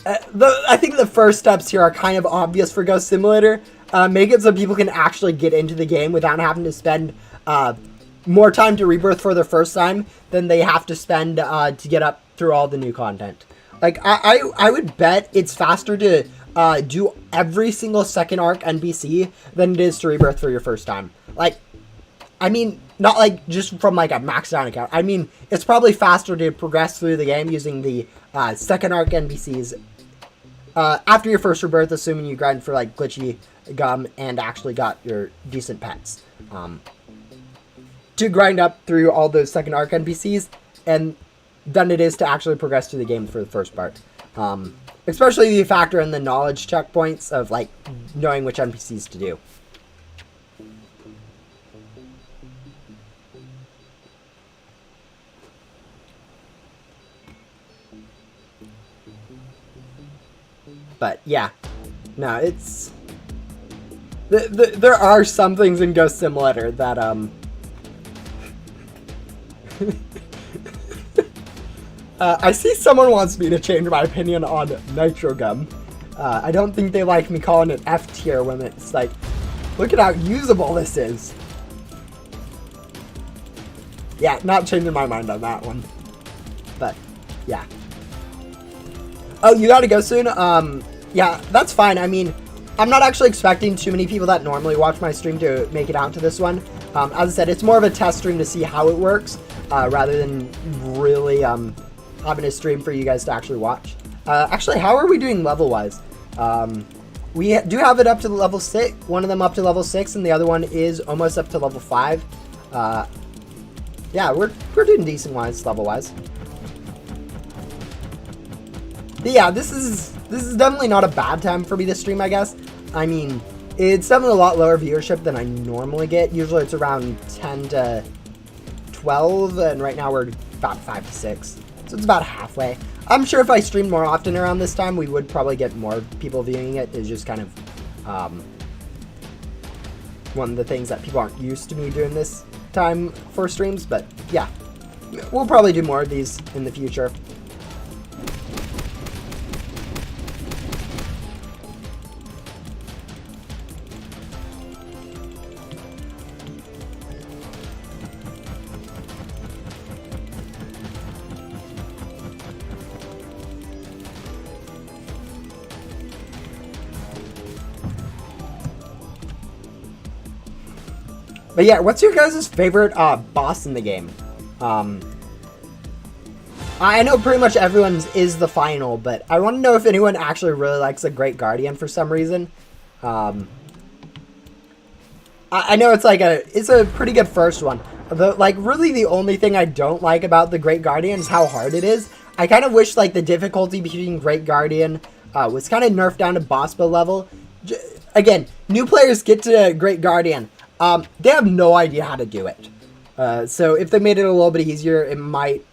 I think the first steps here are kind of obvious for Ghost Simulator. Make it so people can actually get into the game without having to spend more time to rebirth for their first time than they have to spend to get up through all the new content. Like, I would bet it's faster to do every single second arc NPC than it is to rebirth for your first time. Like, I mean, not like just from like a maxed out account. I mean, it's probably faster to progress through the game using the second arc NPCs after your first rebirth, assuming you grind for like glitchy gum and actually got your decent pets. To grind up through all those second arc NPCs, and than it is to actually progress through the game for the first part. Especially if you factor in the knowledge checkpoints of like knowing which NPCs to do. But yeah, no, it's there are some things in Ghost Simulator that I see someone wants me to change my opinion on Nitro Gum. I don't think they like me calling it F tier when it's like, look at how usable this is. Yeah, not changing my mind on that one. But yeah. Oh, you gotta go soon? Yeah, that's fine. I mean, I'm not actually expecting too many people that normally watch my stream to make it out to this one. As I said, it's more of a test stream to see how it works, rather than really having a stream for you guys to actually watch. Actually, how are we doing level-wise? We do have it up to level 6, one of them up to level 6, and the other one is almost up to level 5. Yeah, we're doing decent-wise, level-wise. But yeah, this is definitely not a bad time for me to stream, I guess. I mean, it's definitely a lot lower viewership than I normally get. Usually it's around 10 to 12, and right now we're about 5 to 6. So it's about halfway. I'm sure if I streamed more often around this time, we would probably get more people viewing it. It's just kind of one of the things that people aren't used to me doing this time for streams. But yeah, we'll probably do more of these in the future. But yeah, what's your guys' favorite boss in the game? I know pretty much everyone's is the final, but I want to know if anyone actually really likes the Great Guardian for some reason. I know it's like it's a pretty good first one. Like really the only thing I don't like about the Great Guardian is how hard it is. I kind of wish like the difficulty between Great Guardian was kind of nerfed down to boss build level. Again, new players get to Great Guardian. They have no idea how to do it. So if they made it a little bit easier, it might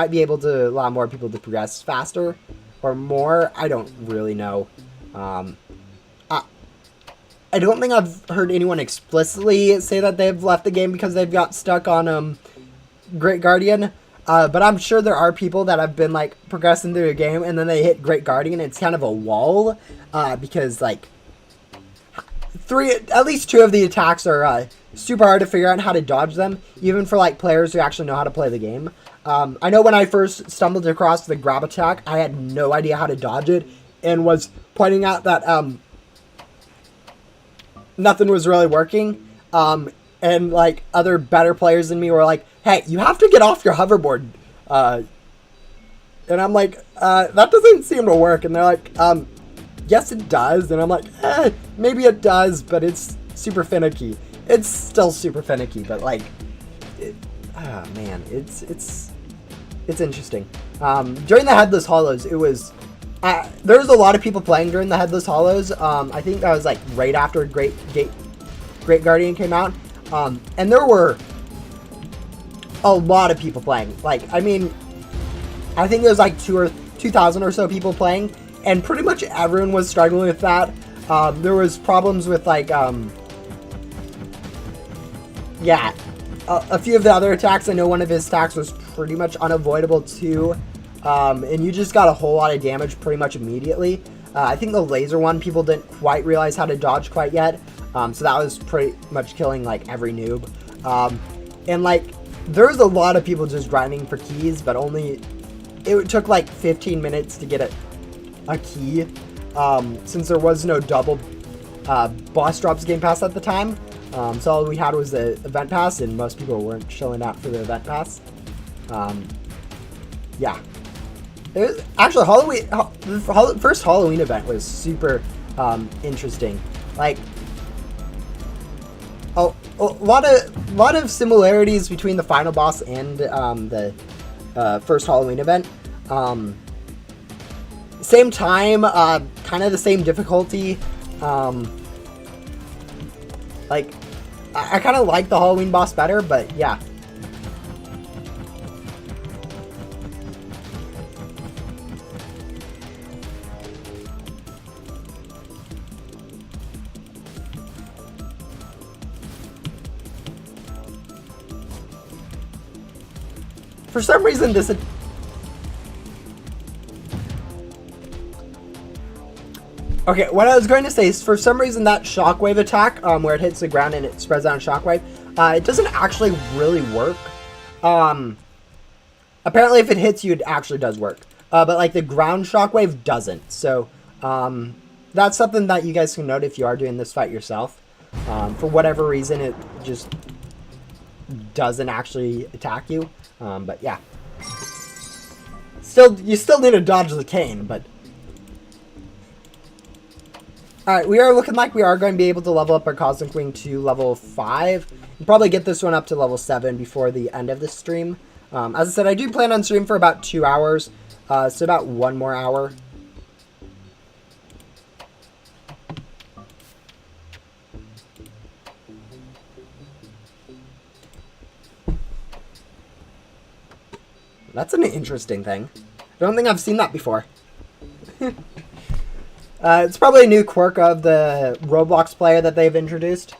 be able to allow more people to progress faster or more. I don't really know. I don't think I've heard anyone explicitly say that they've left the game because they've got stuck on Great Guardian. But I'm sure there are people that have been like progressing through a game and then they hit Great Guardian and it's kind of a wall because like at least two of the attacks are super hard to figure out how to dodge them, even for like players who actually know how to play the game. I know when I first stumbled across the grab attack, I had no idea how to dodge it and was pointing out that nothing was really working. And like other better players than me were like, hey, you have to get off your hoverboard. And I'm like, that doesn't seem to work. And they're like, yes, it does. And I'm like, maybe it does, but it's super finicky. It's still super finicky, but like, man, it's interesting. During the Headless Hollows, it was, there was a lot of people playing during the Headless Hollows. I think that was like right after Great Guardian came out. And there were a lot of people playing. Like, I mean, I think there was like 2,000 or so people playing, and pretty much everyone was struggling with that. There was problems with like, yeah, a few of the other attacks. I know one of his attacks was pretty much unavoidable too, and you just got a whole lot of damage pretty much immediately. I think the laser one, people didn't quite realize how to dodge quite yet, so that was pretty much killing like every noob. And like, there's a lot of people just grinding for keys, but it took like 15 minutes to get a key, since there was no double boss drops game pass at the time. So all we had was the event pass, and most people weren't showing out for the event pass. Yeah, it was actually the first Halloween event was super interesting. Like, a lot of similarities between the final boss and the first Halloween event. Same time, kind of the same difficulty. Like, I kind of like the Halloween boss better, but yeah. For some reason, okay, what I was going to say is, for some reason, that shockwave attack, where it hits the ground and it spreads out a shockwave, it doesn't actually really work. Apparently, if it hits you, it actually does work. But like the ground shockwave doesn't. So that's something that you guys can note if you are doing this fight yourself. For whatever reason, it just doesn't actually attack you. But yeah, you still need to dodge the cane, but. Alright, we are looking like we are going to be able to level up our Cosmic Wing to level 5. And probably get this one up to level 7 before the end of the stream. As I said, I do plan on stream for about 2 hours. So about 1 more hour. That's an interesting thing. I don't think I've seen that before. It's probably a new quirk of the Roblox player that they've introduced.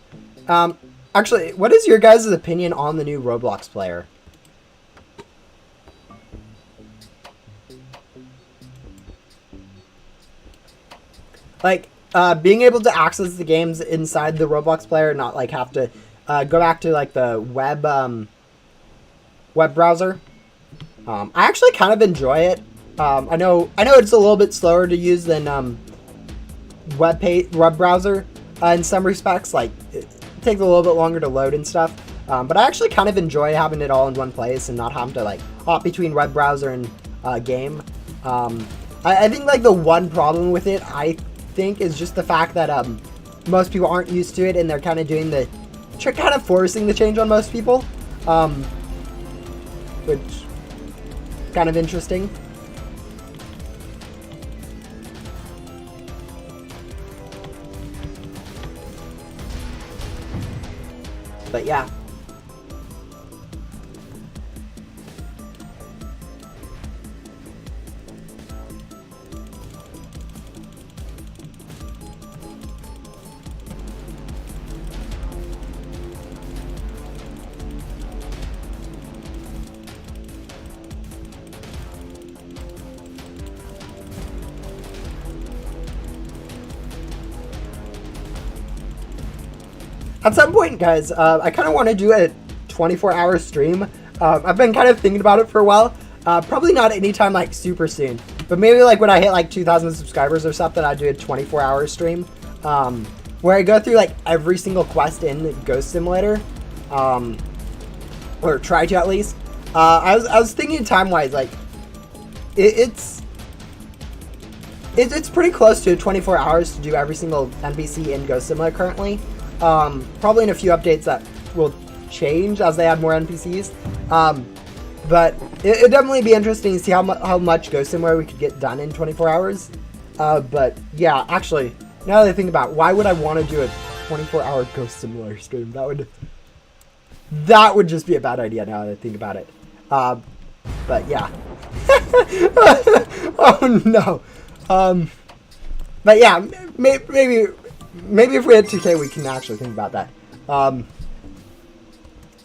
Actually, what is your guys' opinion on the new Roblox player? Like, being able to access the games inside the Roblox player, not like have to go back to like the web browser. I actually kind of enjoy it. I know it's a little bit slower to use than web browser in some respects. Like, takes a little bit longer to load and stuff. But I actually kind of enjoy having it all in one place and not having to like hop between web browser and game. I think like the one problem with it, I think, is just the fact that most people aren't used to it and they're kind of doing the kind of forcing the change on most people, which kind of interesting. But yeah. At some point, guys, I kind of want to do a 24-hour stream. I've been kind of thinking about it for a while. Probably not anytime like super soon, but maybe like when I hit like 2,000 subscribers or something, I'd do a 24-hour stream where I go through like every single quest in Ghost Simulator, or try to at least. I was thinking time-wise, like it's pretty close to 24 hours to do every single NPC in Ghost Simulator currently. Probably in a few updates that will change as they add more NPCs. But it'd definitely be interesting to see how much Ghost Simulator we could get done in 24 hours. But yeah, actually, now that I think about it, why would I want to do a 24-hour Ghost Simulator stream? That would just be a bad idea now that I think about it. But yeah. Oh no. But yeah, maybe if we hit 2K, we can actually think about that.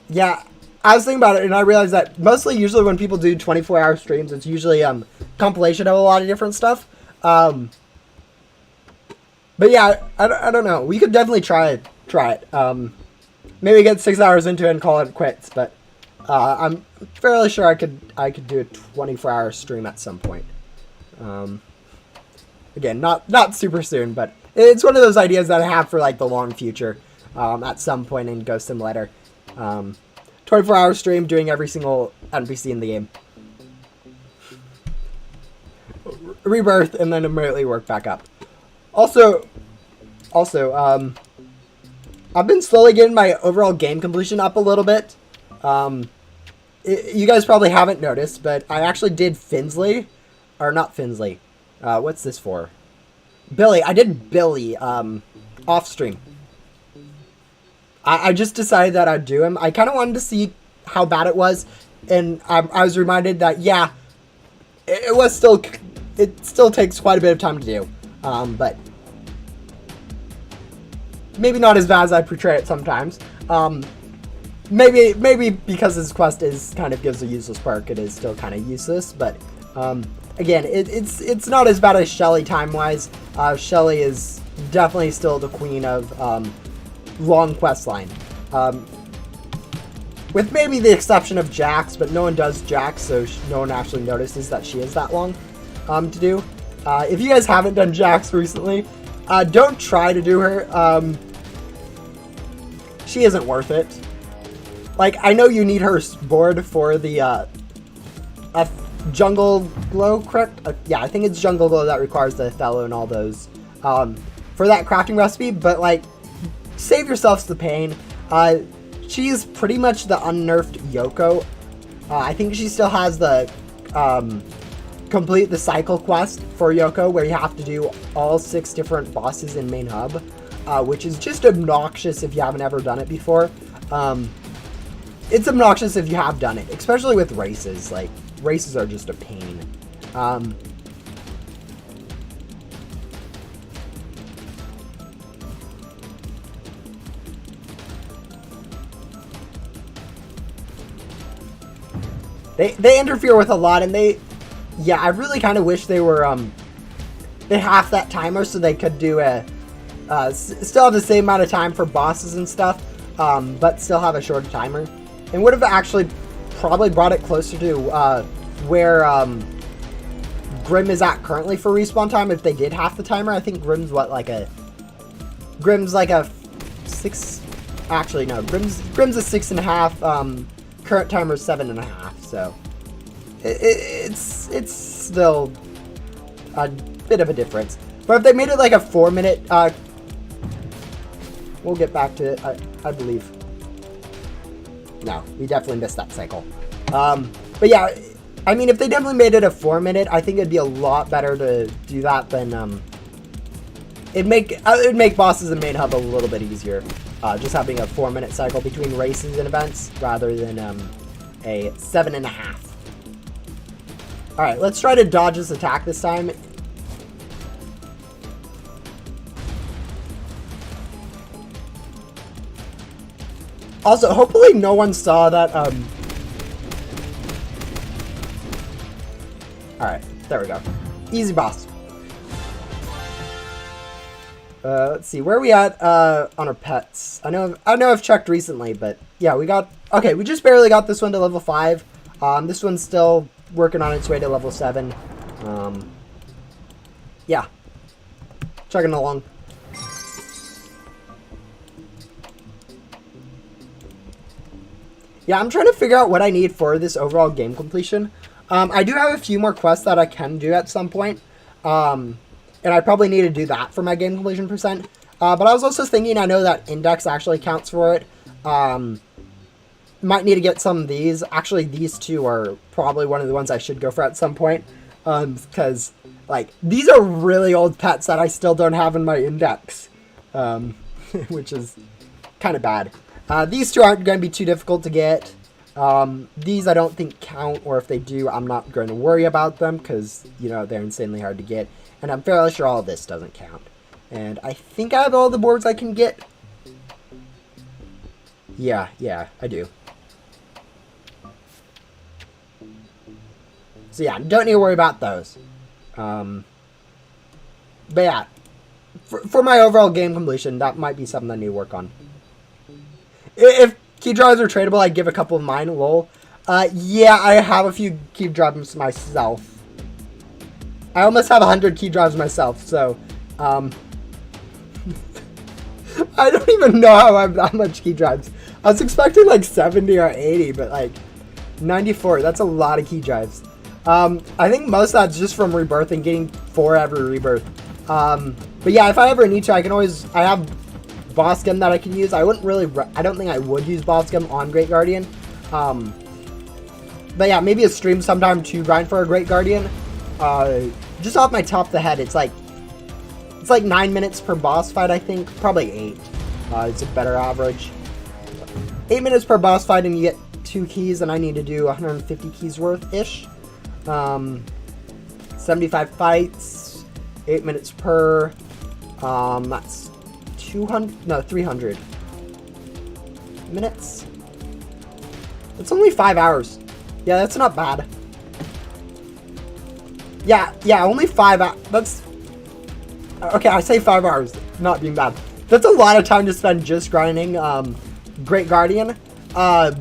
Yeah, I was thinking about it, and I realized that usually when people do 24-hour streams, it's usually compilation of a lot of different stuff. But yeah, I don't know. We could definitely try it. Maybe get 6 hours into it and call it quits. But I'm fairly sure I could do a 24-hour stream at some point. Again, not super soon, but it's one of those ideas that I have for like the long future. At some point in Ghost Simulator, 24-hour stream doing every single NPC in the game, rebirth, and then immediately work back up. Also, I've been slowly getting my overall game completion up a little bit. You guys probably haven't noticed, but I actually did Finsley, or not Finsley. What's this for? Billy. I did Billy off stream. I just decided that I'd do him. I kind of wanted to see how bad it was, and I was reminded that yeah, it still takes quite a bit of time to do, but maybe not as bad as I portray it sometimes. Maybe because this quest kind of gives a useless perk, it is still kind of useless, but again, it's not as bad as Shelly time-wise. Shelly is definitely still the queen of long Questline. With maybe the exception of Jax, but no one does Jax, so no one actually notices that she is that long to do. If you guys haven't done Jax recently, don't try to do her. She isn't worth it. Like, I know you need her board for the Jungle Glow, correct? Yeah, I think it's Jungle Glow that requires the Othello and all those for that crafting recipe, but like, save yourselves the pain. She's pretty much the unnerfed Yoko. I think she still has the complete the cycle quest for Yoko, where you have to do all 6 different bosses in main hub, which is just obnoxious if you haven't ever done it before. It's obnoxious if you have done it, especially with races. Like, races are just a pain. They interfere with a lot, and yeah, I really kind of wish they were they half that timer so they could do still have the same amount of time for bosses and stuff, but still have a shorter timer, and would have actually probably brought it closer to where Grim is at currently for respawn time if they did half the timer. I think Grim's like a 6 Actually, no. Grim's a 6.5. Current timer is 7.5. So it's still a bit of a difference. But if they made it like a 4-minute, we'll get back to it. I believe. No, we definitely missed that cycle. But yeah, I mean, if they definitely made it a 4-minute, I think it'd be a lot better to do that than it'd make bosses in main hub a little bit easier. Just having a 4-minute cycle between races and events rather than a 7.5. All right, let's try to dodge this attack this time. Also, hopefully no one saw that. Alright, there we go. Easy boss. Let's see, where are we at on our pets? I know I've checked recently, but yeah, we just barely got this one to level 5. This one's still working on its way to level 7. Yeah. Chugging along. Yeah, I'm trying to figure out what I need for this overall game completion. I do have a few more quests that I can do at some point. And I probably need to do that for my game completion percent. But I was also thinking, I know that index actually counts for it. Might need to get some of these. Actually, these two are probably one of the ones I should go for at some point. Because, like, these are really old pets that I still don't have in my index. Which is kind of bad. These two aren't going to be too difficult to get. These I don't think count, or if they do, I'm not going to worry about them because, you know, they're insanely hard to get. And I'm fairly sure all of this doesn't count. And I think I have all the boards I can get. Yeah, I do. So yeah, don't need to worry about those. But yeah, for my overall game completion, that might be something I need to work on. If key drives are tradable, I'd give a couple of mine. Lol. Yeah, I have a few key drives myself. I almost have 100 key drives myself, so I don't even know how I have that much key drives. I was expecting like 70 or 80, but like 94, that's a lot of key drives. I think most of that's just from rebirth and getting 4 every rebirth. But yeah, if I ever need to, I have boss gem that I can use. I don't think I would use boss gem on Great Guardian. But yeah, maybe a stream sometime to grind for a Great Guardian. Just off my top of the head, it's like 9 minutes per boss fight, I think. Probably 8. It's a better average. 8 minutes per boss fight and you get 2 keys, and I need to do 150 keys worth-ish. 75 fights, 8 minutes per. That's 300 minutes. It's only 5 hours. Yeah, that's not bad. Yeah, only 5 hours. That's okay. I say 5 hours, not being bad. That's a lot of time to spend just grinding Great Guardian. And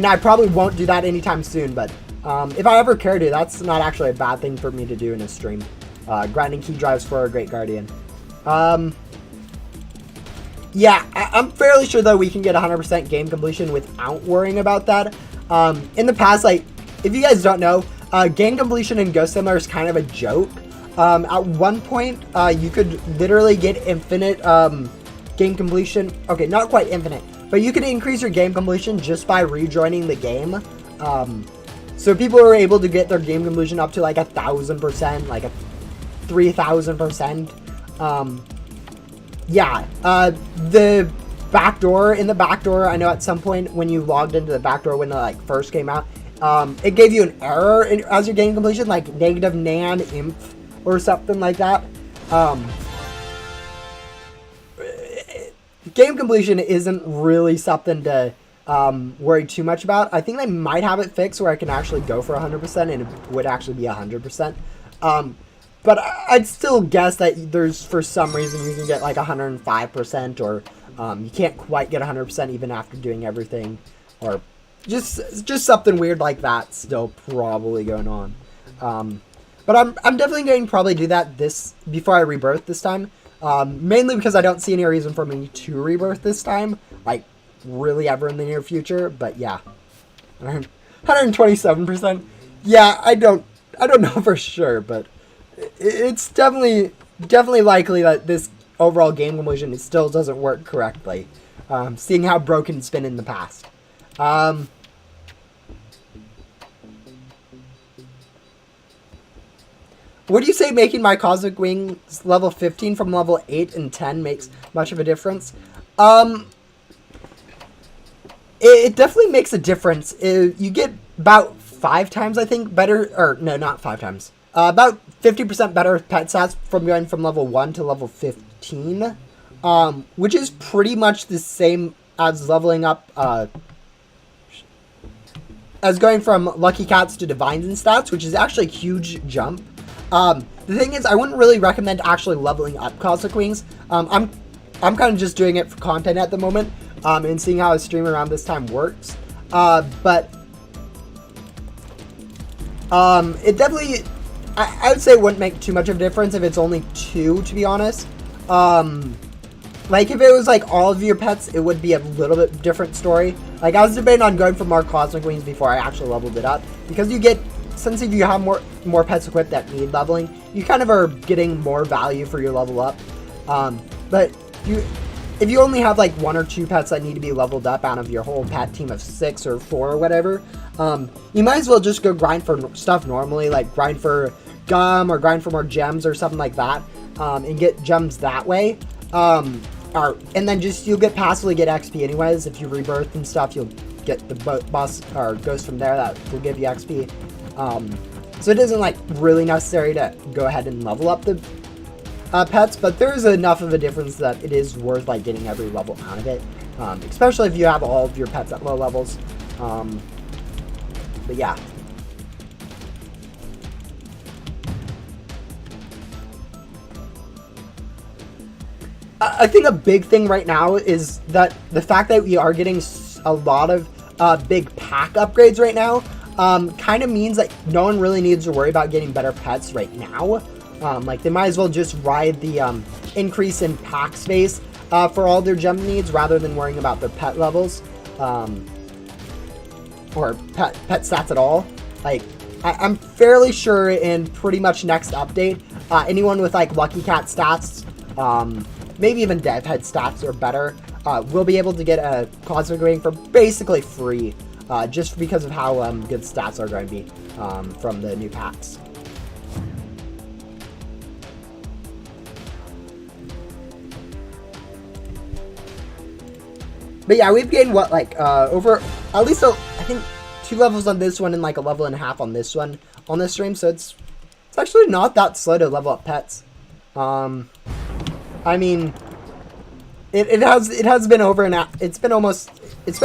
I probably won't do that anytime soon. But if I ever care to, that's not actually a bad thing for me to do in a stream. Grinding key drives for a Great Guardian. Yeah, I'm fairly sure though we can get 100% game completion without worrying about that. In the past, like, if you guys don't know, game completion in Ghost Simulator is kind of a joke. At one point, you could literally get infinite game completion. Okay, not quite infinite, but you could increase your game completion just by rejoining the game. So people were able to get their game completion up to like 1,000%, like a 3,000%. Yeah, the backdoor, I know at some point when you logged into the backdoor when it like first came out, it gave you an error as your game completion, like negative nan imp or something like that. Game completion isn't really something to worry too much about. I think they might have it fixed where I can actually go for 100% and it would actually be 100%. But I'd still guess that there's, for some reason, you can get like 105%, or you can't quite get 100% even after doing everything, or just something weird like that still probably going on. But I'm definitely going to probably do that before I rebirth this time. Mainly because I don't see any reason for me to rebirth this time, like really ever in the near future. But yeah, 127%. Yeah, I don't know for sure, but it's definitely likely that this overall game completion it still doesn't work correctly. Seeing how broken it's been in the past. Would you say making my Cosmic Wings level 15 from level 8 and 10 makes much of a difference? It definitely makes a difference. You get about 5 times, I think, better, or no, not 5 times. About 50% better pet stats from going from level 1 to level 15, which is pretty much the same as leveling up, as going from Lucky Cats to Divines in stats, which is actually a huge jump. The thing is, I wouldn't really recommend actually leveling up Cosmic Wings. I'm kind of just doing it for content at the moment, and seeing how a stream around this time works. But it definitely, I would say it wouldn't make too much of a difference if it's only 2, to be honest. Like, if it was, like, all of your pets, it would be a little bit different story. Like, I was debating on going for more Cosmic Wings before I actually leveled it up. Because you get, since if you have more pets equipped that need leveling, you kind of are getting more value for your level up. But if you only have, like, 1 or 2 pets that need to be leveled up out of your whole pet team of 6 or 4 or whatever, you might as well just go grind for stuff normally, like grind for gum or grind for more gems or something like that, and get gems that way. And then you'll get passively get XP anyways. If you rebirth and stuff, you'll get the boss or ghost from there that will give you XP. So it isn't like really necessary to go ahead and level up the pets, but there is enough of a difference that it is worth like getting every level out of it, especially if you have all of your pets at low levels. But yeah. I think a big thing right now is that the fact that we are getting a lot of big pack upgrades right now kind of means that no one really needs to worry about getting better pets right now. Like, they might as well just ride the increase in pack space for all their gem needs rather than worrying about their pet levels or pet stats at all. Like, I'm fairly sure in pretty much next update, anyone with like Lucky Cat stats, maybe even Death Head stats or better, will be able to get a Cosmic Ring for basically free, just because of how good stats are going to be from the new packs. But yeah, we've gained what, like, over at least I think 2 levels on this one and like a level and a half on this one on this stream, so it's actually not that slow to level up pets. I mean, it has been over it's been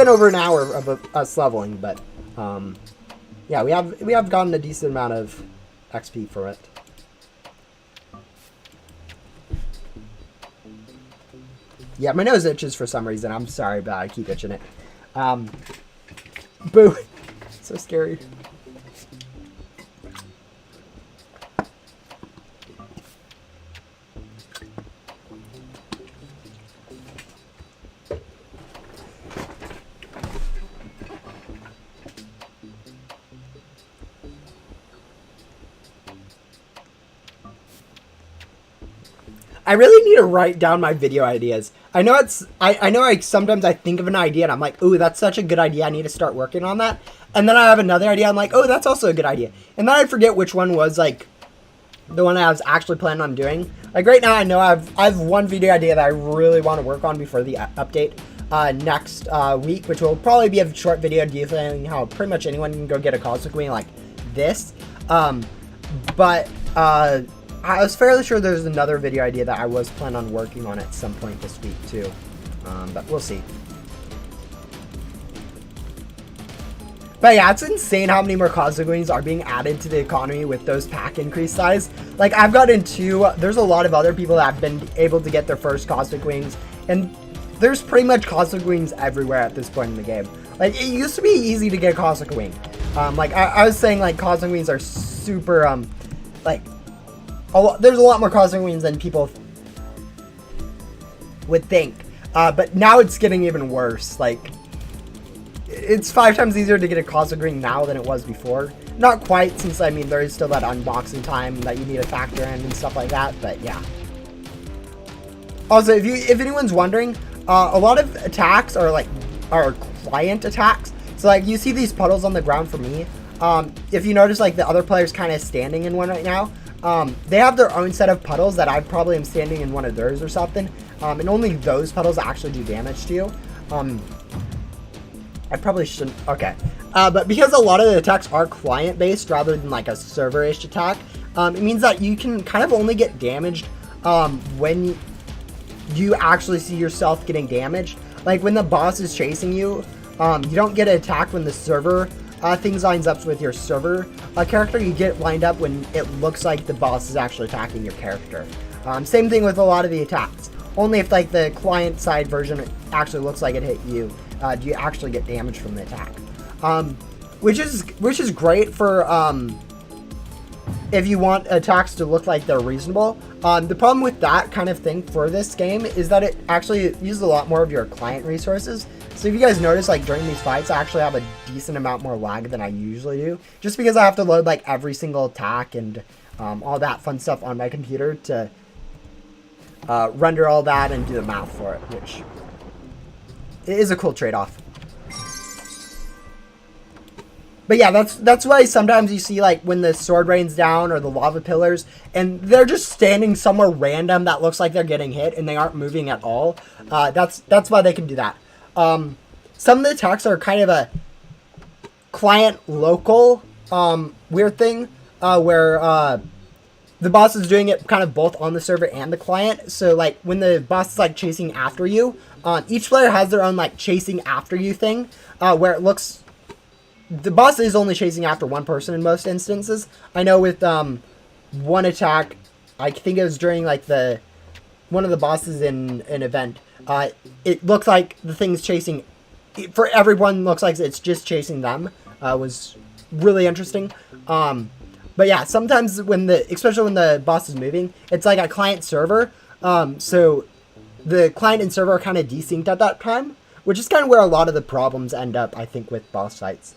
over an hour of us leveling, but yeah, we have gotten a decent amount of XP for it. Yeah, my nose itches for some reason. I'm sorry, but I keep itching it. Boo. So scary. I really need to write down my video ideas. I know sometimes I think of an idea and I'm like, ooh, that's such a good idea. I need to start working on that. And then I have another idea. I'm like, oh, that's also a good idea. And then I forget which one was like the one I was actually planning on doing. Like right now, I know I have one video idea that I really want to work on before the update next week, which will probably be a short video detailing how pretty much anyone can go get a Cosmic Wing like this. But I was fairly sure there's another video idea that I was planning on working on at some point this week too, but we'll see. But yeah, it's insane how many more Cosmic Wings are being added to the economy with those pack increase size. Like, I've gotten 2, there's a lot of other people that have been able to get their first Cosmic Wings, and there's pretty much Cosmic Wings everywhere at this point in the game. Like, it used to be easy to get a Cosmic Wing. Like, I was saying, like, Cosmic Wings are super, like, there's a lot more Cosmic Wings than people would think. But now it's getting even worse. Like, it's 5 times easier to get a cosmic ring now than it was before. Not quite, since, I mean, there is still that unboxing time that you need to factor in and stuff like that, but yeah. Also, if anyone's wondering, a lot of attacks are client attacks. So, like, you see these puddles on the ground for me. If you notice, like, the other player's kind of standing in one right now, they have their own set of puddles that I probably am standing in one of theirs or something. And only those puddles actually do damage to you. I probably shouldn't. Okay. But because a lot of the attacks are client-based rather than like a server-ish attack, it means that you can kind of only get damaged when you actually see yourself getting damaged. Like when the boss is chasing you, you don't get attacked when the server things lines up with your server character. You get lined up when it looks like the boss is actually attacking your character. Same thing with a lot of the attacks. Only if like the client side version actually looks like it hit you, do you actually get damage from the attack. Which is great for if you want attacks to look like they're reasonable. The problem with that kind of thing for this game is that it actually uses a lot more of your client resources. So if you guys notice, like during these fights, I actually have a decent amount more lag than I usually do, just because I have to load like every single attack and all that fun stuff on my computer to render all that and do the math for it, which is a cool trade-off. But yeah, that's why sometimes you see like when the sword rains down or the lava pillars and they're just standing somewhere random that looks like they're getting hit and they aren't moving at all. That's why they can do that. Some of the attacks are kind of a client local weird thing where the boss is doing it kind of both on the server and the client. So like when the boss is like chasing after you, each player has their own like chasing after you thing where it looks. The boss is only chasing after one person in most instances. I know with one attack, I think it was during like one of the bosses in an event. It looks like the thing's chasing. For everyone, looks like it's just chasing them. Was really interesting. But yeah, sometimes especially when the boss is moving, it's like a client server. So the client and server are kind of desynced at that time, which is kind of where a lot of the problems end up, I think, with boss fights.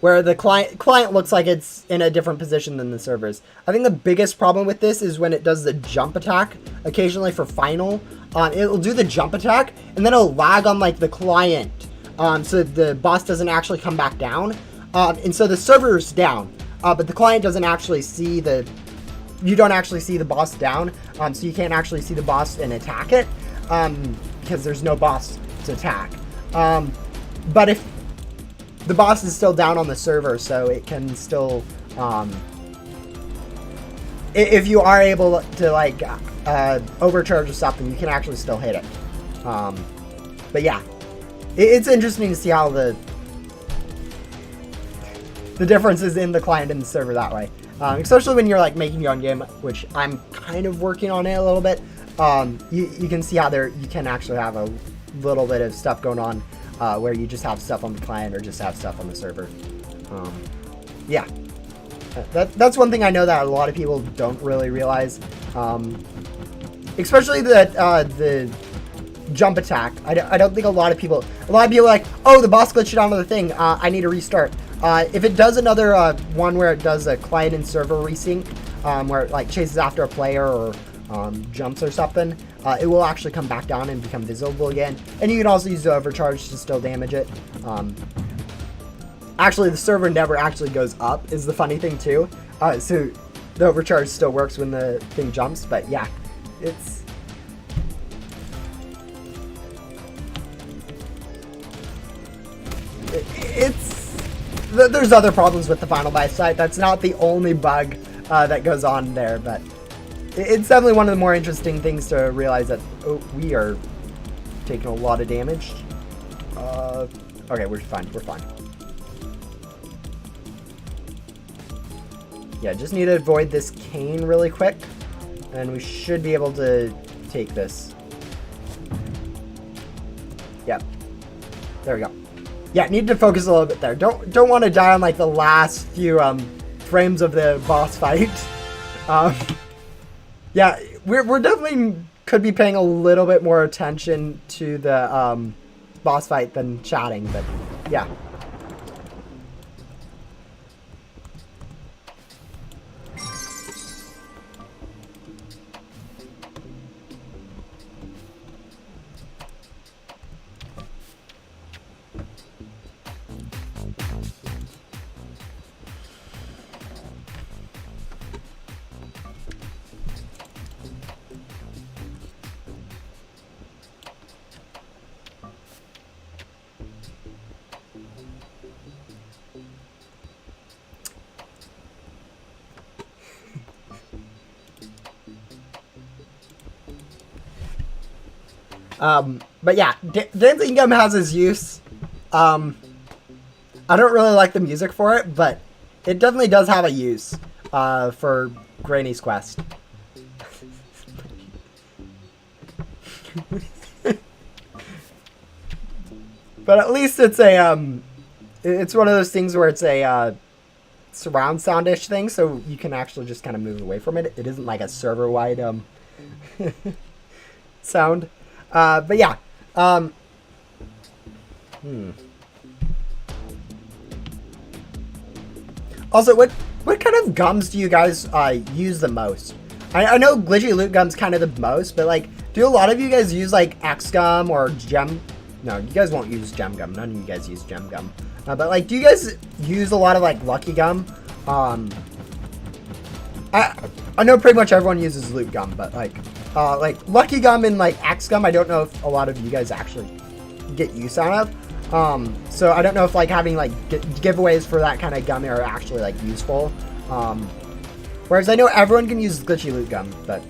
Where the client looks like it's in a different position than the servers. I think the biggest problem with this is when it does the jump attack, occasionally for final. It'll do the jump attack, and then it'll lag on like the client, so the boss doesn't actually come back down. And so the server's down, but the client doesn't actually see you don't actually see the boss down, so you can't actually see the boss and attack it, because there's no boss to attack. But if the boss is still down on the server, so it can still, if you are able to like overcharge or something, you can actually still hit it. But yeah, it's interesting to see how the differences in the client and the server that way, especially when you're like making your own game, which I'm kind of working on it a little bit. You can see how you can actually have a little bit of stuff going on where you just have stuff on the client or just have stuff on the server. Yeah, that's one thing I know that a lot of people don't really realize, especially the jump attack. I don't think a lot of people are like, oh, the boss glitched it onto the thing, I need to restart. If it does another one where it does a client and server resync, where it like chases after a player or jumps or something, it will actually come back down and become visible again. And you can also use the overcharge to still damage it. Actually, the server never actually goes up, is the funny thing too. So the overcharge still works when the thing jumps, but yeah, there's other problems with the Final Buy site. That's not the only bug that goes on there, but it's definitely one of the more interesting things to realize that we are taking a lot of damage. Okay, we're fine. Yeah, just need to avoid this cane really quick, and we should be able to take this. Yep. There we go. Yeah, need to focus a little bit there. Don't want to die on like the last few frames of the boss fight. Yeah, we're definitely could be paying a little bit more attention to the boss fight than chatting, but yeah. But yeah, Dancing Gum has its use. I don't really like the music for it, but it definitely does have a use for Granny's Quest. But at least it's a it's one of those things where it's a surround sound-ish thing, so you can actually just kind of move away from it. It isn't like a server-wide sound. But yeah. Also, what kind of gums do you guys use the most? I know glitchy loot gum's kind of the most, but like, do a lot of you guys use like X gum or gem? No, you guys won't use gem gum. None of you guys use gem gum. But like, do you guys use a lot of like lucky gum? I know pretty much everyone uses loot gum, but like lucky gum and like X gum, I don't know if a lot of you guys actually get use out of. So I don't know if like having like giveaways for that kind of gum are actually like useful. Whereas I know everyone can use glitchy loot gum, but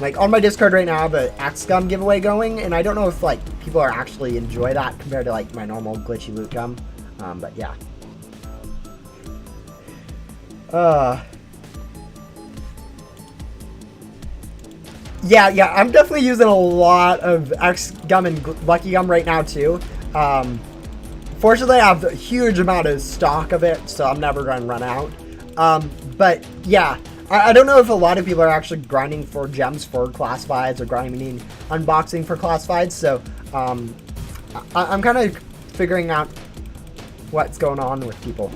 like on my Discord right now, I have an X gum giveaway going, and I don't know if like people are actually enjoy that compared to like my normal glitchy loot gum. But yeah. Yeah, I'm definitely using a lot of X gum and lucky gum right now too. Fortunately, I have a huge amount of stock of it, so I'm never going to run out. But yeah, I don't know if a lot of people are actually grinding for gems for classifieds or grinding unboxing for classifieds, so I'm kind of figuring out what's going on with people.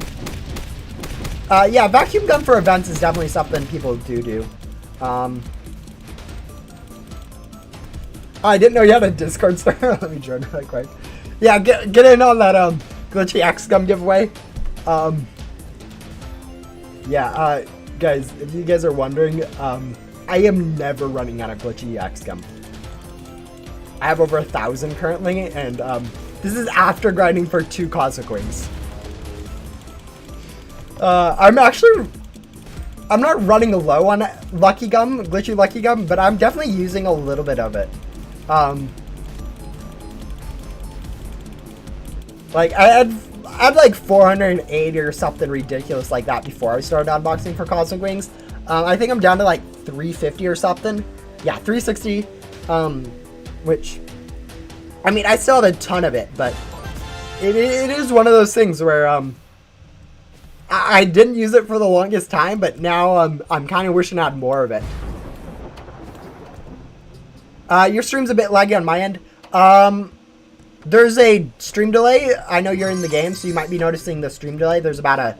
Yeah, vacuum gum for events is definitely something people do. I didn't know you had a Discord server. Let me join really quick. Yeah, get in on that glitchy X gum giveaway. Yeah, guys, if you guys are wondering, I am never running out of glitchy X gum. I have over 1,000 currently, and this is after grinding for 2 Cosmic Wings. I'm not running low on lucky gum, glitchy lucky gum, but I'm definitely using a little bit of it. Like I had like 480 or something ridiculous like that before I started unboxing for Cosmic Wings. I think I'm down to like 350 or something. Yeah, 360. Which, I mean, I still have a ton of it, but it is one of those things where I didn't use it for the longest time, but now I'm kind of wishing I had more of it. Your stream's a bit laggy on my end. There's a stream delay. I know you're in the game, so you might be noticing the stream delay. There's about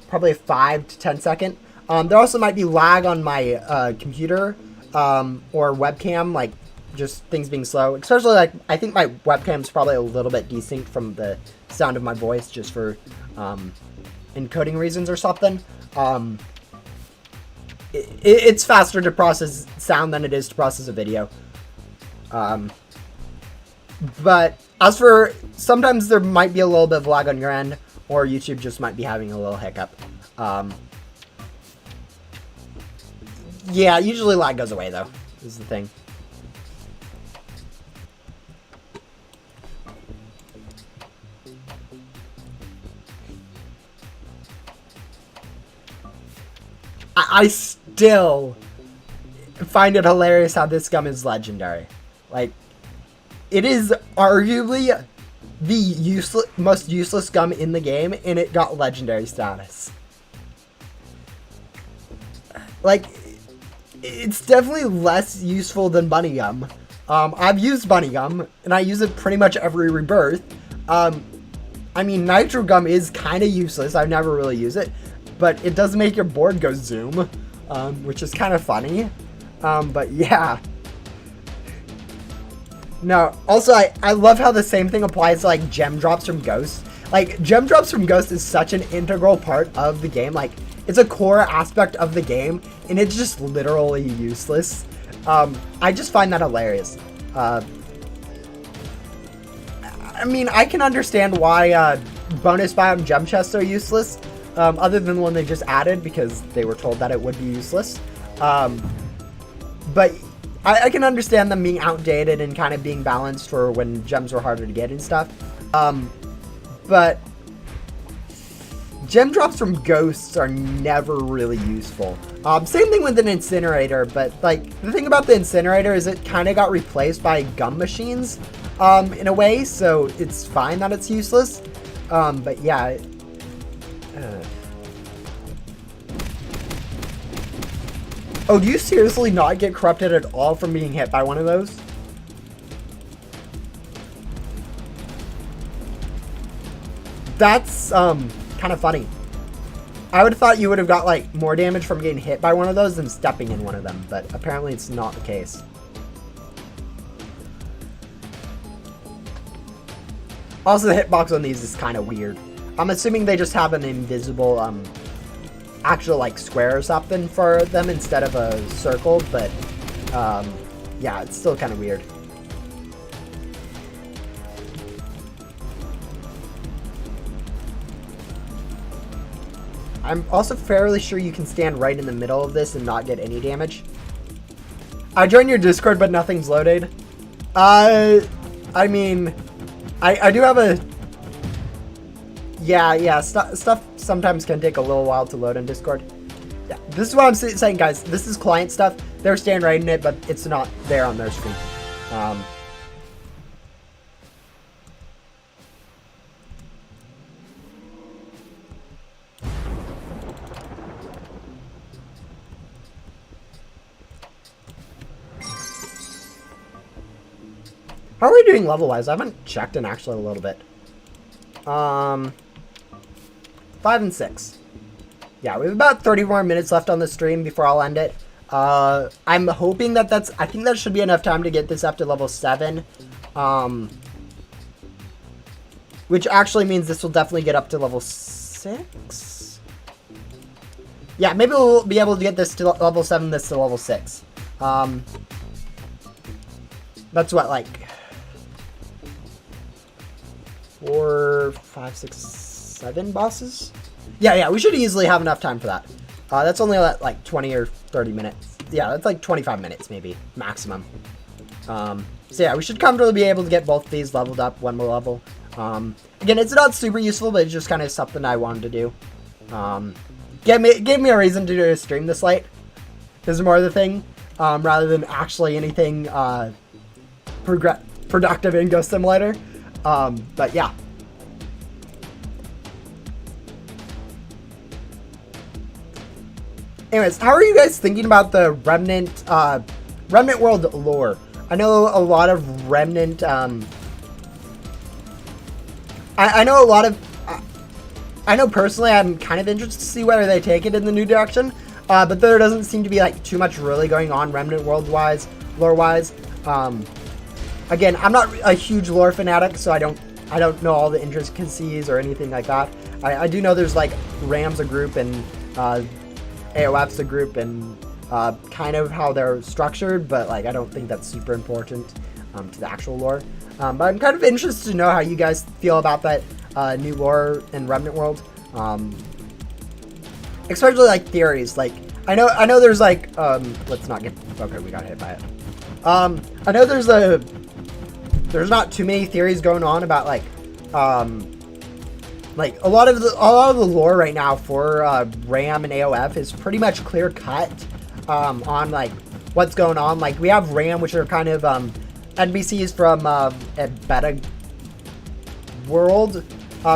probably a 5 to 10 second. There also might be lag on my computer or webcam, like just things being slow. Especially like I think my webcam's probably a little bit desynced from the sound of my voice, just for encoding reasons or something. It's faster to process sound than it is to process a video. But as for, sometimes there might be a little bit of lag on your end, or YouTube just might be having a little hiccup. Yeah, usually lag goes away though, is the thing. I still find it hilarious how this gum is legendary. Like, it is arguably the most useless gum in the game, and it got legendary status. Like, it's definitely less useful than bunny gum. I've used bunny gum, and I use it pretty much every rebirth. I mean, nitro gum is kind of useless. I've never really used it, but it does make your board go zoom, which is kind of funny. But yeah. No, also, I love how the same thing applies to, like, gem drops from Ghost. Like, gem drops from Ghost is such an integral part of the game. Like, it's a core aspect of the game, and it's just literally useless. I just find that hilarious. I mean, I can understand why bonus biome gem chests are useless, other than the one they just added because they were told that it would be useless. But I can understand them being outdated and kind of being balanced for when gems were harder to get and stuff. But gem drops from Ghosts are never really useful. Same thing with an incinerator, but like the thing about the incinerator is it kind of got replaced by gum machines in a way, so it's fine that it's useless. But yeah. Oh, do you seriously not get corrupted at all from being hit by one of those? That's kind of funny. I would have thought you would have got like more damage from getting hit by one of those than stepping in one of them, but apparently it's not the case. Also, the hitbox on these is kind of weird. I'm assuming they just have an invisible actual like square or something for them instead of a circle, but yeah, it's still kind of weird. I'm also fairly sure you can stand right in the middle of this and not get any damage. I joined your Discord, but nothing's loaded. I mean, I do have a... Yeah, stuff sometimes can take a little while to load in Discord. Yeah, this is what I'm saying, guys. This is client stuff. They're standing right in it, but it's not there on their screen. How are we doing level-wise? I haven't checked in actually a little bit. 5 and 6. Yeah, we have about 30 more minutes left on the stream before I'll end it. I'm hoping that I think that should be enough time to get this up to level 7. Which actually means this will definitely get up to level 6. Yeah, maybe we'll be able to get this to level 7, this to level 6. That's what, like... 4, 5, 6, 7 bosses? Yeah, we should easily have enough time for that. That's only like 20 or 30 minutes. Yeah, that's like 25 minutes maybe, maximum. So yeah, we should comfortably be able to get both these leveled up, one more level. Again, it's not super useful, but it's just kind of something I wanted to do. Gave me a reason to do a stream this late. Is more the thing, rather than actually anything productive in Ghost Simulator. But yeah. Anyways, how are you guys thinking about the Remnant World lore? I know a lot of Remnant, I know a lot of, I know personally I'm kind of interested to see where they take it in the new direction, but there doesn't seem to be like too much really going on Remnant World-wise, lore-wise. Again, I'm not a huge lore fanatic, so I don't know all the intricacies or anything like that. I do know there's like Ram's a group and AOF's a group and kind of how they're structured, but like I don't think that's super important to the actual lore. But I'm kind of interested to know how you guys feel about that new lore in Remnant World. Especially like theories. Like I know there's like let's not get okay. We got hit by it. I know there's not too many theories going on about like a lot of the lore right now for RAM and AOF is pretty much clear cut on like what's going on. Like we have RAM, which are kind of NPCs from a beta world,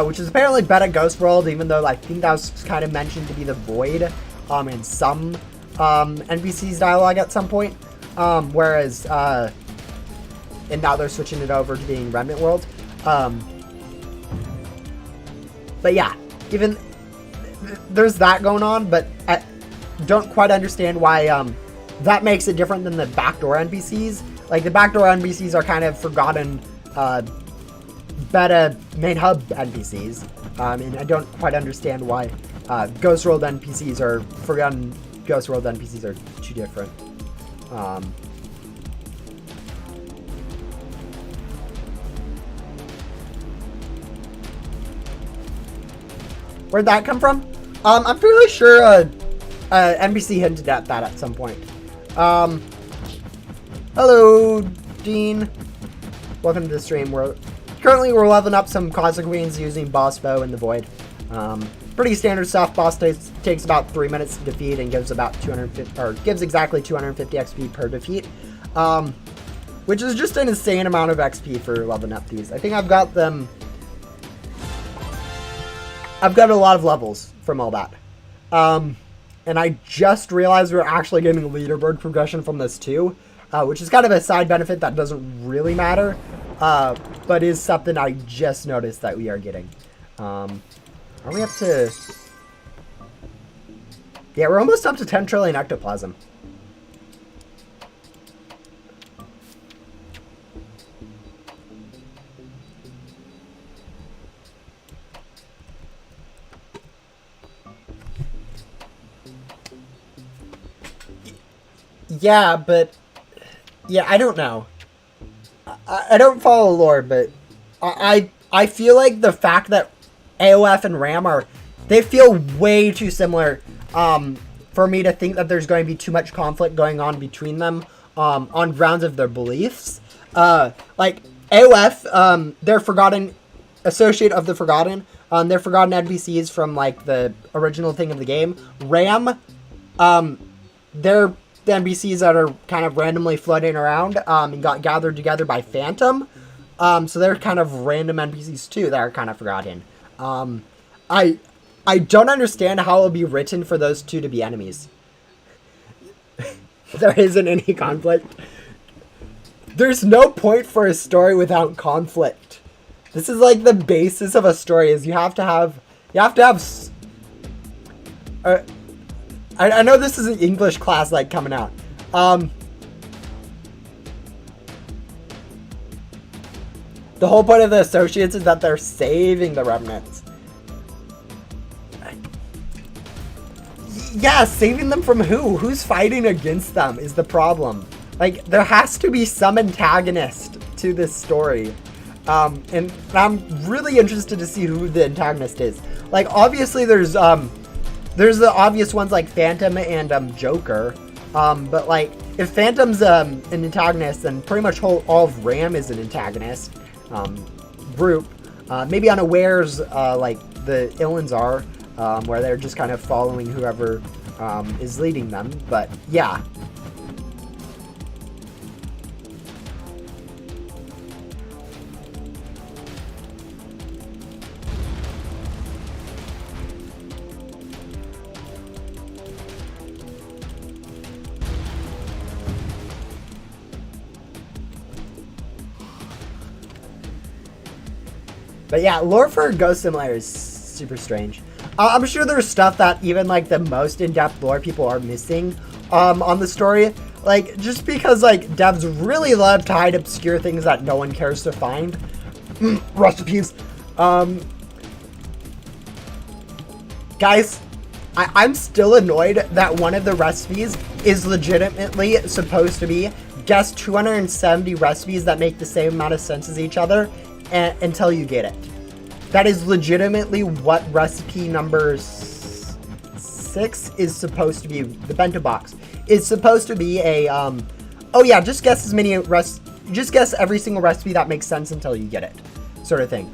which is apparently beta Ghost World, even though I think that was kind of mentioned to be the Void in some NPCs dialogue at some point, whereas and now they're switching it over to being Remnant World. But yeah, even there's that going on, but I don't quite understand why that makes it different than the backdoor NPCs. Like, the backdoor NPCs are kind of forgotten beta main hub NPCs, and I don't quite understand why Ghost World NPCs or forgotten Ghost World NPCs are too different. Where'd that come from? I'm fairly sure NPC hinted at that at some point. Hello, Dean. Welcome to the stream. Currently we're leveling up some Cosmic Queens using Boss Bow in the Void. Pretty standard stuff. Boss takes about 3 minutes to defeat and gives about 250, or gives exactly 250 XP per defeat, which is just an insane amount of XP for leveling up these. I think I've got them. I've got a lot of levels from all that. And I just realized we're actually getting leaderboard progression from this too, which is kind of a side benefit that doesn't really matter, but is something I just noticed that we are getting. Are we up to... Yeah, we're almost up to 10 trillion ectoplasm. Yeah, but... Yeah, I don't know. I don't follow lore, but... I feel like the fact that AOF and RAM are... They feel way too similar for me to think that there's going to be too much conflict going on between them on grounds of their beliefs. Like, AOF, they're Forgotten... Associate of the Forgotten. They're Forgotten NPCs from, like, the original thing of the game. RAM, they're... the NPCs that are kind of randomly floating around and got gathered together by Phantom. So they're kind of random NPCs too that are kind of forgotten. I don't understand how it will be written for those two to be enemies. There isn't any conflict. There's no point for a story without conflict. This is like the basis of a story, is you have to have I know this is an English class like coming out. The whole point of the associates is that they're saving the remnants. Yeah, saving them from who? Who's fighting against them is the problem. Like, there has to be some antagonist to this story. And I'm really interested to see who the antagonist is. Like, obviously there's the obvious ones like Phantom and Joker, but like if Phantom's an antagonist, then pretty much all of RAM is an antagonist group. Maybe unawares like the Illins are, where they're just kind of following whoever is leading them. But yeah. But yeah, lore for Ghost Simulator is super strange. I'm sure there's stuff that even like the most in-depth lore people are missing on the story. Like, just because like devs really love to hide obscure things that no one cares to find. Recipes. Guys, I'm still annoyed that one of the recipes is legitimately supposed to be guess 270 recipes that make the same amount of sense as each other until you get it. That is legitimately what recipe number 6 is supposed to be. The bento box is supposed to be a oh yeah, just guess as many just guess every single recipe that makes sense until you get it, sort of thing.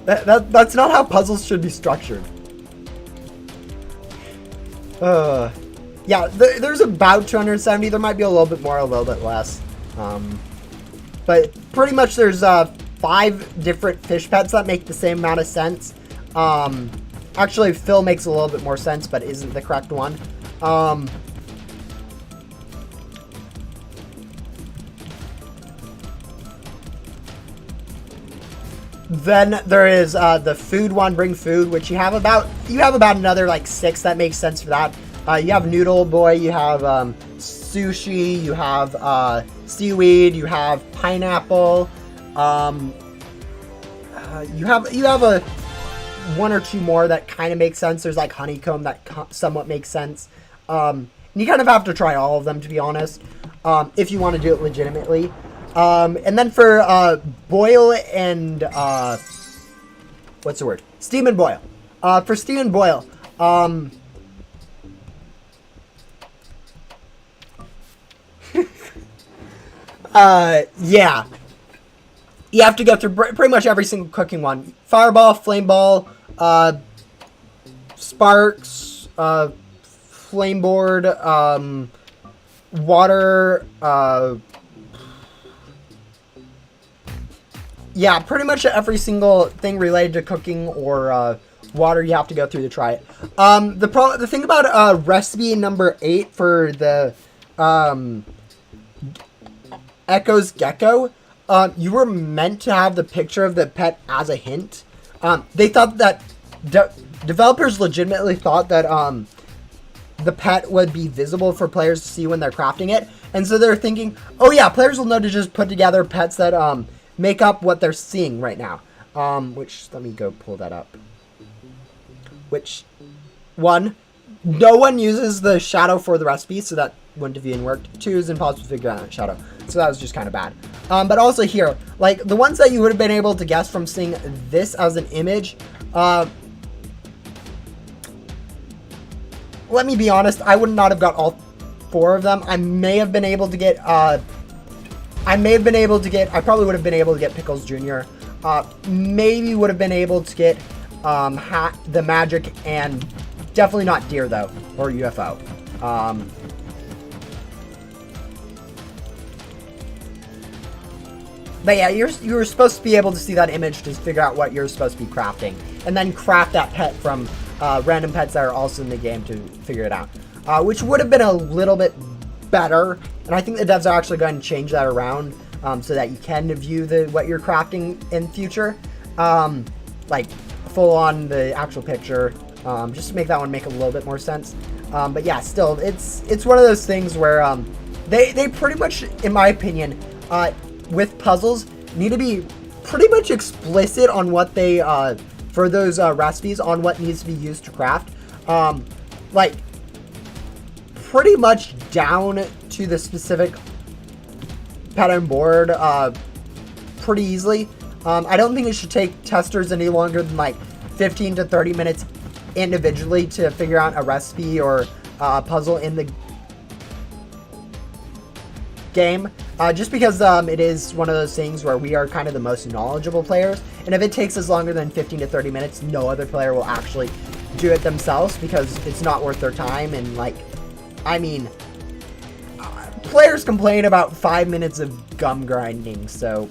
That's not how puzzles should be structured. Yeah, there's about 270. There might be a little bit more, a little bit less. But pretty much there's 5 5 different fish pets that make the same amount of sense. Actually, Phil makes a little bit more sense, but isn't the correct one. Then there is the food one, bring food, which you have about another like 6 that makes sense for that. You have Noodle Boy, you have sushi, you have seaweed, you have pineapple. You have a 1 or 2 more that kind of make sense. There's like honeycomb that somewhat makes sense. You kind of have to try all of them, to be honest, if you want to do it legitimately. And then for boil and what's the word? Steam and boil. For steam and boil, yeah. You have to go through pretty much every single cooking one. Fireball, flame ball, sparks, flame board, water, yeah, pretty much every single thing related to cooking or water you have to go through to try it. The thing about recipe number 8 for the Echo's Gecko, you were meant to have the picture of the pet as a hint. They thought that developers legitimately thought that the pet would be visible for players to see when they're crafting it, and so they're thinking, oh yeah, players will know to just put together pets that make up what they're seeing right now. Which, let me go pull that up. Which, 1, no one uses the shadow for the recipe, so that wouldn't have even worked. 2, is impossible to figure out that shadow, so that was just kind of bad. But also here, like, the ones that you would have been able to guess from seeing this as an image, let me be honest, I would not have got all 4 of them. I may have been able to get, I probably would have been able to get Pickles Jr. Maybe would have been able to get the Magic, and definitely not Deer, though, or UFO. But yeah, you were supposed to be able to see that image to figure out what you're supposed to be crafting, and then craft that pet from random pets that are also in the game to figure it out, which would have been a little bit better. And I think the devs are actually going to change that around so that you can view what you're crafting in future, like full on the actual picture, just to make that one make a little bit more sense. But yeah, still, it's one of those things where they pretty much, in my opinion, with puzzles, need to be pretty much explicit on what they for those recipes, on what needs to be used to craft, like pretty much down to the specific pet on board pretty easily. I don't think it should take testers any longer than like 15 to 30 minutes individually to figure out a recipe or a puzzle in the game, just because it is one of those things where we are kind of the most knowledgeable players, and if it takes us longer than 15 to 30 minutes, no other player will actually do it themselves because it's not worth their time. And like, I mean, players complain about 5 minutes of gum grinding, so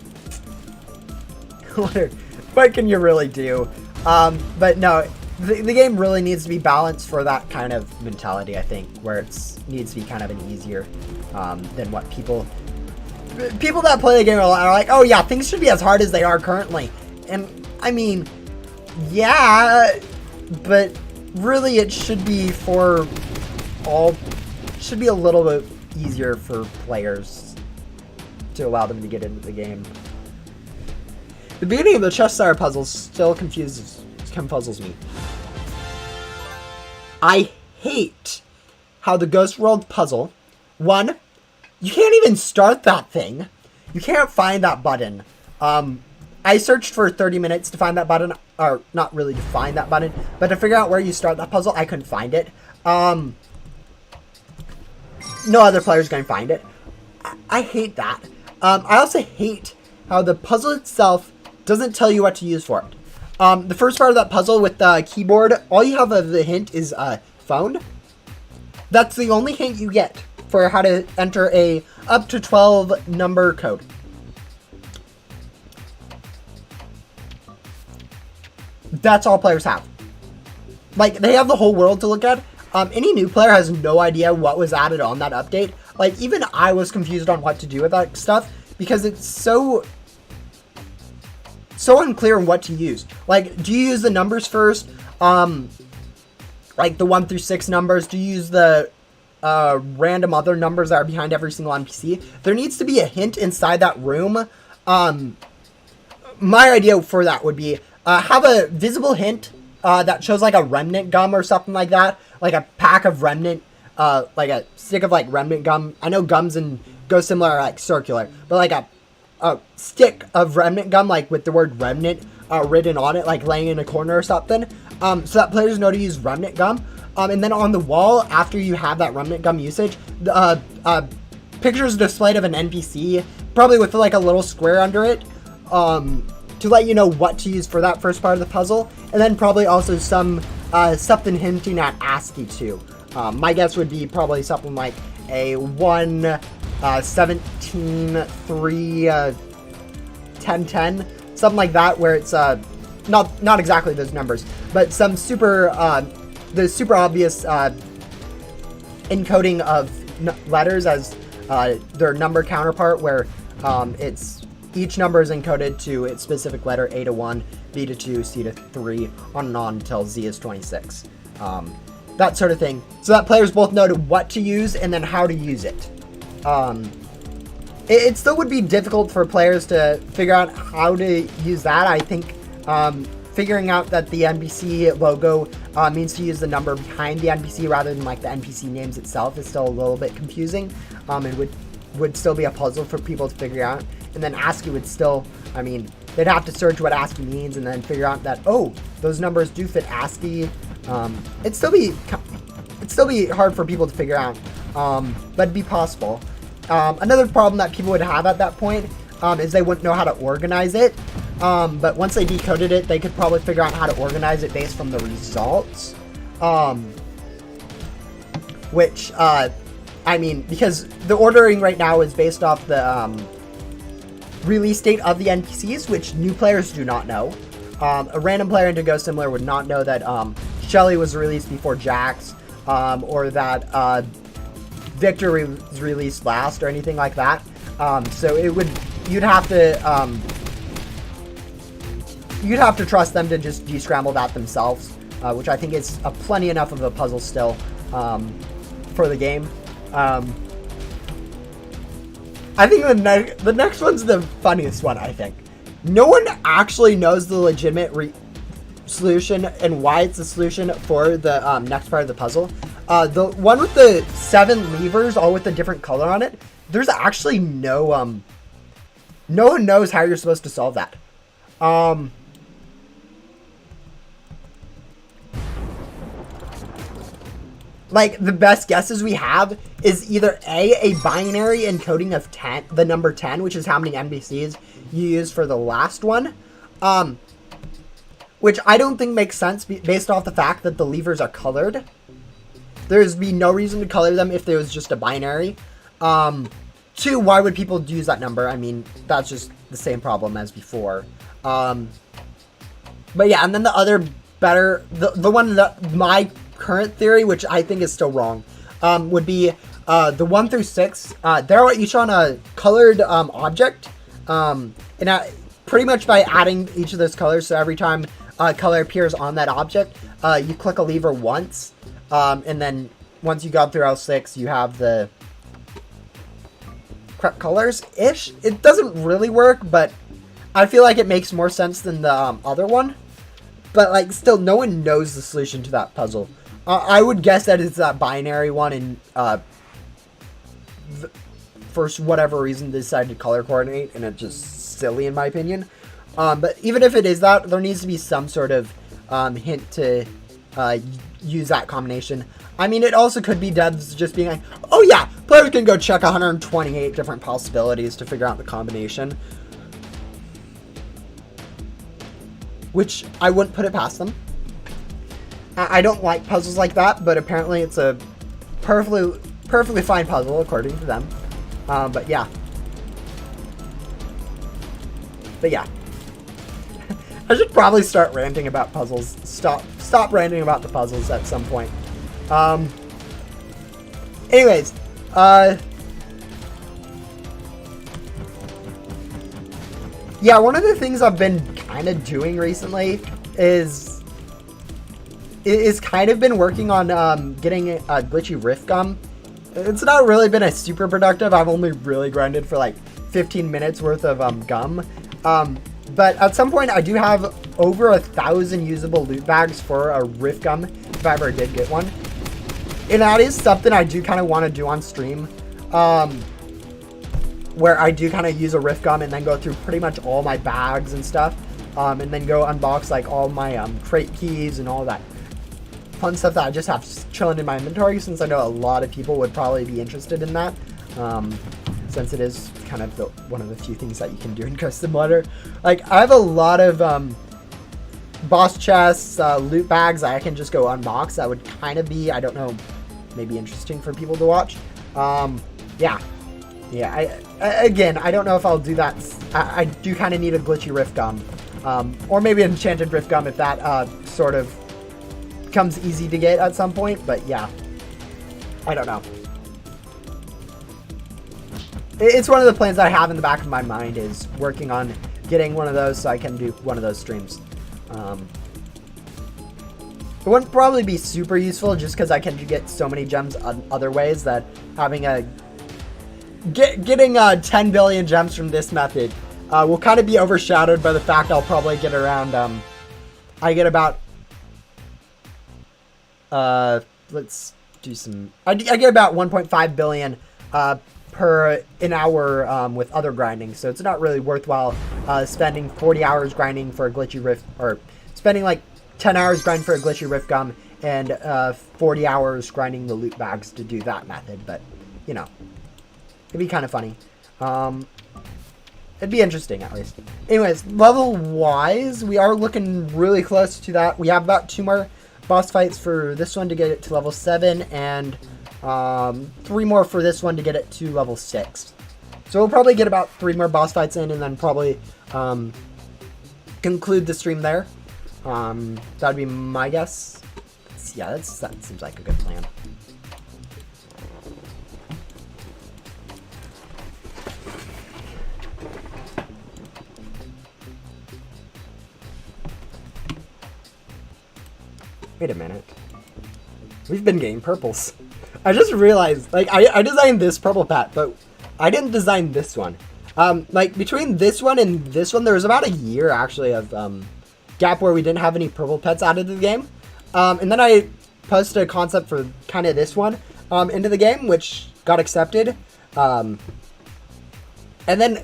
what can you really do? But no, the game really needs to be balanced for that kind of mentality, I think, where it needs to be kind of an easier than what people that play the game are like, oh yeah, things should be as hard as they are currently. And I mean, yeah, but really it should be should be a little bit easier for players to allow them to get into the game. The beginning of the Cheshire puzzle still confuses me. I hate how the Ghost World puzzle, 1, you can't even start that thing. You can't find that button. I searched for 30 minutes to find that button, or not really to find that button, but to figure out where you start that puzzle, I couldn't find it. No other player's going to find it. I hate that. I also hate how the puzzle itself doesn't tell you what to use for it. The first part of that puzzle with the keyboard, all you have of the hint is phone. That's the only hint you get for how to enter a up to 12 number code. that's all players have. Like, they have the whole world to look at. Any new player has no idea what was added on that update. Like, even I was confused on what to do with that stuff because it's so unclear on what to use. Like, do you use the numbers first? Like the 1 through 6 numbers? Do you use the random other numbers that are behind every single NPC? There needs to be a hint inside that room. My idea for that would be have a visible hint that shows like a remnant gum or something like that. Like a pack of remnant, like a stick of like remnant gum. I know gums and Ghost Similar are like circular, but like a stick of remnant gum, like with the word remnant written on it, like laying in a corner or something, so that players know to use remnant gum. And then on the wall, after you have that remnant gum usage, pictures displayed of an NPC, probably with like a little square under it, to let you know what to use for that first part of the puzzle, and then probably also some something hinting at ASCII too. My guess would be probably something like a 1, 17, 3, 10, 10, something like that, where it's not exactly those numbers, but some super the super obvious encoding of letters as their number counterpart, where it's each number is encoded to its specific letter, A to 1, B to 2, C to 3, on and on until Z is 26. That sort of thing, so that players both know what to use and then how to use it. It still would be difficult for players to figure out how to use that. I think figuring out that the NPC logo means to use the number behind the NPC rather than like the NPC names itself is still a little bit confusing, and would still be a puzzle for people to figure out. And then ASCII would still, I mean, they'd have to search what ASCII means and then figure out that, oh, those numbers do fit ASCII. It'd still be hard for people to figure out, but it'd be possible. Another problem that people would have at that point is they wouldn't know how to organize it. But once they decoded it, they could probably figure out how to organize it based from the results. Which, I mean, because the ordering right now is based off the release date of the NPCs, which new players do not know. A random player into Ghost Similar would not know that Shelly was released before Jax, or that Victor was released last, or anything like that. So you'd have to trust them to just descramble that themselves, which I think is plenty enough of a puzzle still for the game. I think the next one's the funniest one, I think. No one actually knows the legitimate solution and why it's the solution for the next part of the puzzle. The one with the 7 levers, all with a different color on it, there's actually no one knows how you're supposed to solve that. Like, the best guesses we have is either a binary encoding of 10, the number 10, which is how many NPCs you use for the last one, which I don't think makes sense based off the fact that the levers are colored. There's be no reason to color them if there was just a binary. 2, why would people use that number? I mean, that's just the same problem as before. But yeah, and then the other better, the one that my current theory, which I think is still wrong, would be the 1 through 6. They're each on a colored object, and pretty much by adding each of those colors, so every time a color appears on that object, you click a lever once, and then once you go through all 6, you have the correct colors-ish. It doesn't really work, but I feel like it makes more sense than the other one. But like, still, no one knows the solution to that puzzle. I would guess that it's that binary one, and for whatever reason they decided to color coordinate, and it's just silly in my opinion. But even if it is that, there needs to be some sort of hint to use that combination. I mean, it also could be devs just being like, oh yeah, players can go check 128 different possibilities to figure out the combination. Which I wouldn't put it past them. I don't like puzzles like that, but apparently it's a perfectly fine puzzle according to them. But yeah. I I should probably start ranting about puzzles. Stop ranting about the puzzles at some point. Anyways, yeah, one of the things I've been kind of doing recently is kind of been working on getting a glitchy rift gum. It's not really been a super productive. I've only really grinded for like 15 minutes worth of gum. But at some point I do have over 1,000 usable loot bags for a rift gum if I ever did get one. And that is something I do kind of want to do on stream. Where I do kind of use a rift gum and then go through pretty much all my bags and stuff. And then go unbox like all my crate keys and all that fun stuff that I just have chilling in my inventory, since I know a lot of people would probably be interested in that. Since it is kind of one of the few things that you can do in Ghost Simulator. Like, I have a lot of boss chests, loot bags that I can just go unbox. That would kind of be, I don't know, maybe interesting for people to watch. Yeah, again, I don't know if I'll do that. I do kind of need a glitchy rift gum. Or maybe an enchanted rift gum if that sort of becomes easy to get at some point. But yeah, I don't know. It's one of the plans I have in the back of my mind, is working on getting one of those so I can do one of those streams. It wouldn't probably be super useful just because I can get so many gems other ways that having getting 10 billion gems from this method will kind of be overshadowed by the fact I'll probably get around, I get about, let's do some, I get about 1.5 billion per an hour with other grinding, so it's not really worthwhile spending 40 hours grinding for a glitchy rift, or spending like 10 hours grinding for a glitchy rift gum and 40 hours grinding the loot bags to do that method. But you know, it'd be kind of funny. It'd be interesting at least. Anyways, level wise, we are looking really close to that. We have about 2 more boss fights for this one to get it to level 7, and 3 more for this one to get it to level 6. So we'll probably get about 3 more boss fights in, and then probably conclude the stream there. That'd be my guess. Yeah, that seems like a good plan. Wait a minute. We've been getting purples. I just realized, like, I designed this purple pat, but I didn't design this one. Like, between this one and this one, there was about a year, actually, of gap where we didn't have any purple pets added to the game. And then I posted a concept for kind of this one into the game, which got accepted. And then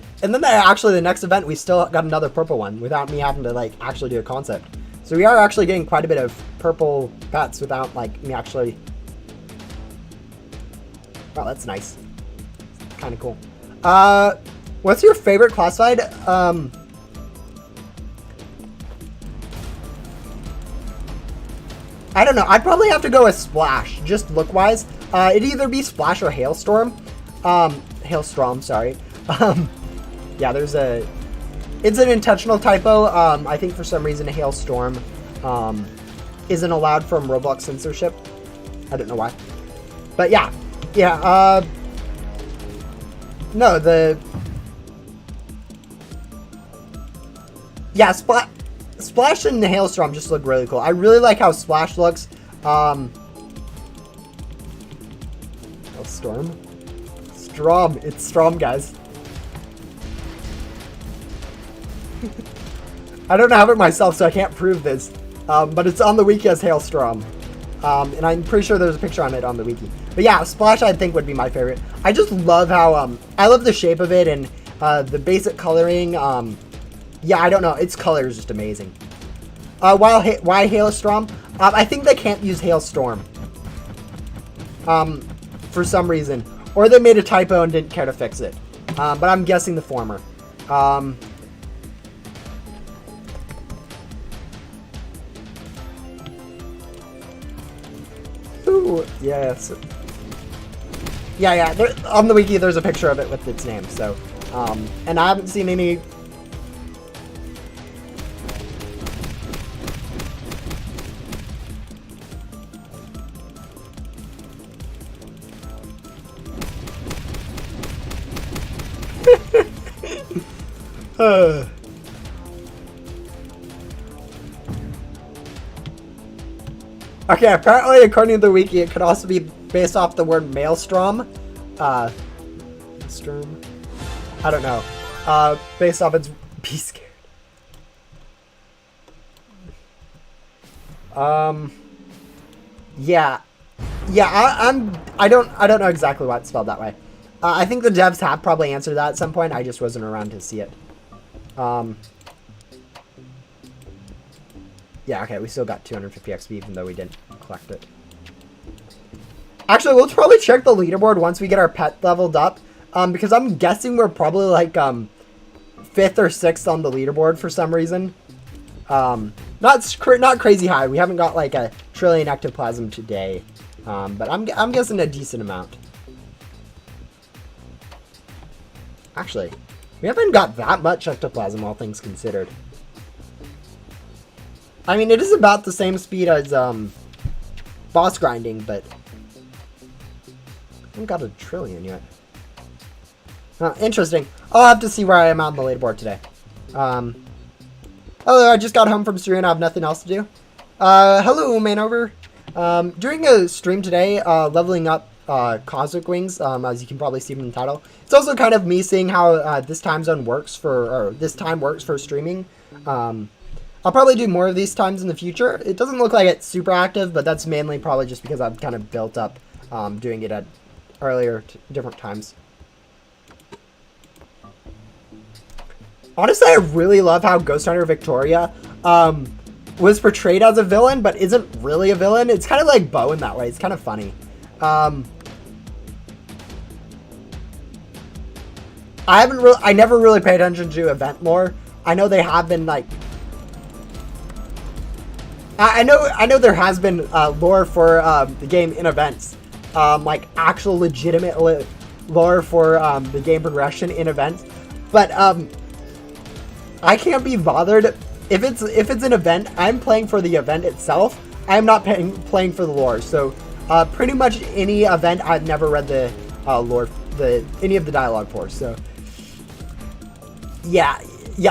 actually the next event, we still got another purple one without me having to, like, actually do a concept. So we are actually getting quite a bit of purple pets without, like, me actually... Wow, that's nice. Kind of cool. What's your favorite classified? I don't know. I'd probably have to go with Splash, just look-wise. It'd either be Splash or Hailstorm. Hailstrom, sorry. Yeah, there's a... It's an intentional typo. I think for some reason a Hailstorm isn't allowed from Roblox censorship. I don't know why. But yeah. Yeah, no, yeah, Splash and the Hailstorm just look really cool. I really like how Splash looks. Hailstorm? Strom. It's Strom, guys. I don't have it myself, so I can't prove this. But it's on the wiki as Hailstorm. And I'm pretty sure there's a picture on it on the wiki. But yeah, Splash I think would be my favorite. I just love how, I love the shape of it and the basic coloring. Yeah, I don't know. Its color is just amazing. Why Hailstorm? I think they can't use Hailstorm. For some reason. Or they made a typo and didn't care to fix it. But I'm guessing the former. Ooh, yes. Yeah, on the wiki there's a picture of it with its name, so, and I haven't seen any... Okay, apparently according to the wiki, it could also be based off the word maelstrom. Strom? I don't know. Based off its be scared. Yeah. I don't know exactly why it's spelled that way. I think the devs have probably answered that at some point. I just wasn't around to see it. Yeah, okay, we still got 250 XP even though we didn't collect it. Actually, we'll probably check the leaderboard once we get our pet leveled up. Because I'm guessing we're probably like 5th or 6th on the leaderboard for some reason. Not crazy high. We haven't got like a trillion ectoplasm today. But I'm guessing a decent amount. Actually, we haven't got that much ectoplasm, all things considered. I mean, it is about the same speed as boss grinding, but I haven't got a trillion yet. Interesting. I'll have to see where I am on the leaderboard today. Oh, I just got home from stream and I have nothing else to do. Hello, Manover. During a stream today, leveling up Cosmic Wings, as you can probably see from the title. It's also kind of me seeing how this time zone works or this time works for streaming. I'll probably do more of these times in the future. It doesn't look like it's super active, but that's mainly probably just because I've kind of built up doing it at different times. Honestly, I really love how Ghost Hunter Victoria was portrayed as a villain, but isn't really a villain. It's kind of like Bo in that way. It's kind of funny. I never really paid attention to event lore. I know they have been like. I know there has been lore for the game in events, like actual legitimate lore for the game progression in events, but I can't be bothered if it's an event. I'm playing for the event itself. I'm not playing for the lore. So pretty much any event I've never read the lore, any of the dialogue for. So yeah.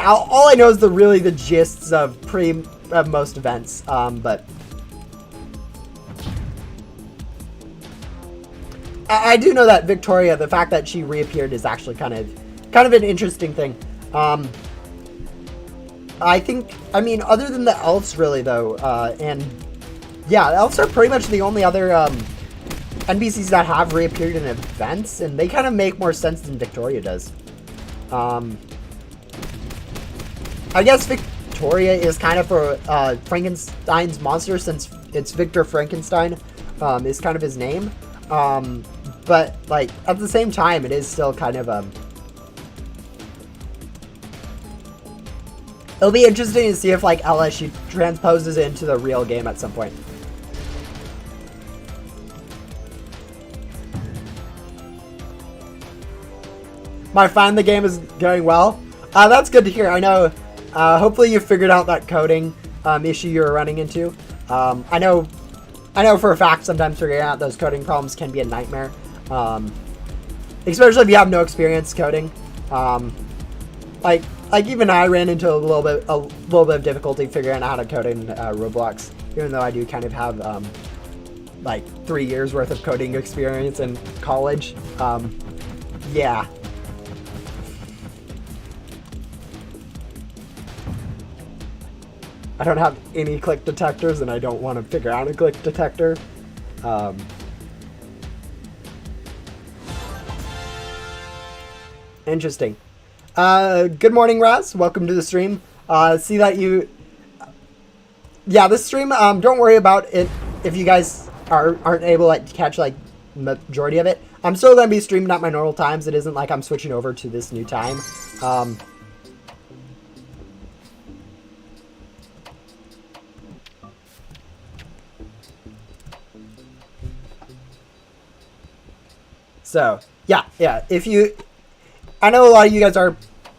All I know is the gists of most events. But I do know that Victoria, the fact that she reappeared is actually kind of an interesting thing. I mean, other than the elves, really, though, and yeah, the elves are pretty much the only other NPCs that have reappeared in events, and they kind of make more sense than Victoria does. I guess Victoria is kind of for Frankenstein's monster, since it's Victor Frankenstein is kind of his name. But, like, at the same time, it is still kind of it'll be interesting to see if, like, Ella, she transposes into the real game at some point. I find the game is going well. That's good to hear. I know, hopefully you figured out that coding issue you were running into. I know for a fact sometimes figuring out those coding problems can be a nightmare. Especially if you have no experience coding. Like even I ran into a little bit of difficulty figuring out how to code in Roblox, even though I do kind of have like 3 years worth of coding experience in college. Yeah. I don't have any click detectors, and I don't want to figure out a click detector. Interesting. Good morning, Raz. Welcome to the stream. See that you... Yeah, this stream, don't worry about it if you guys aren't able to catch, like, majority of it. I'm still going to be streaming at my normal times. It isn't like I'm switching over to this new time. So, yeah, if you... I know a lot of you guys are...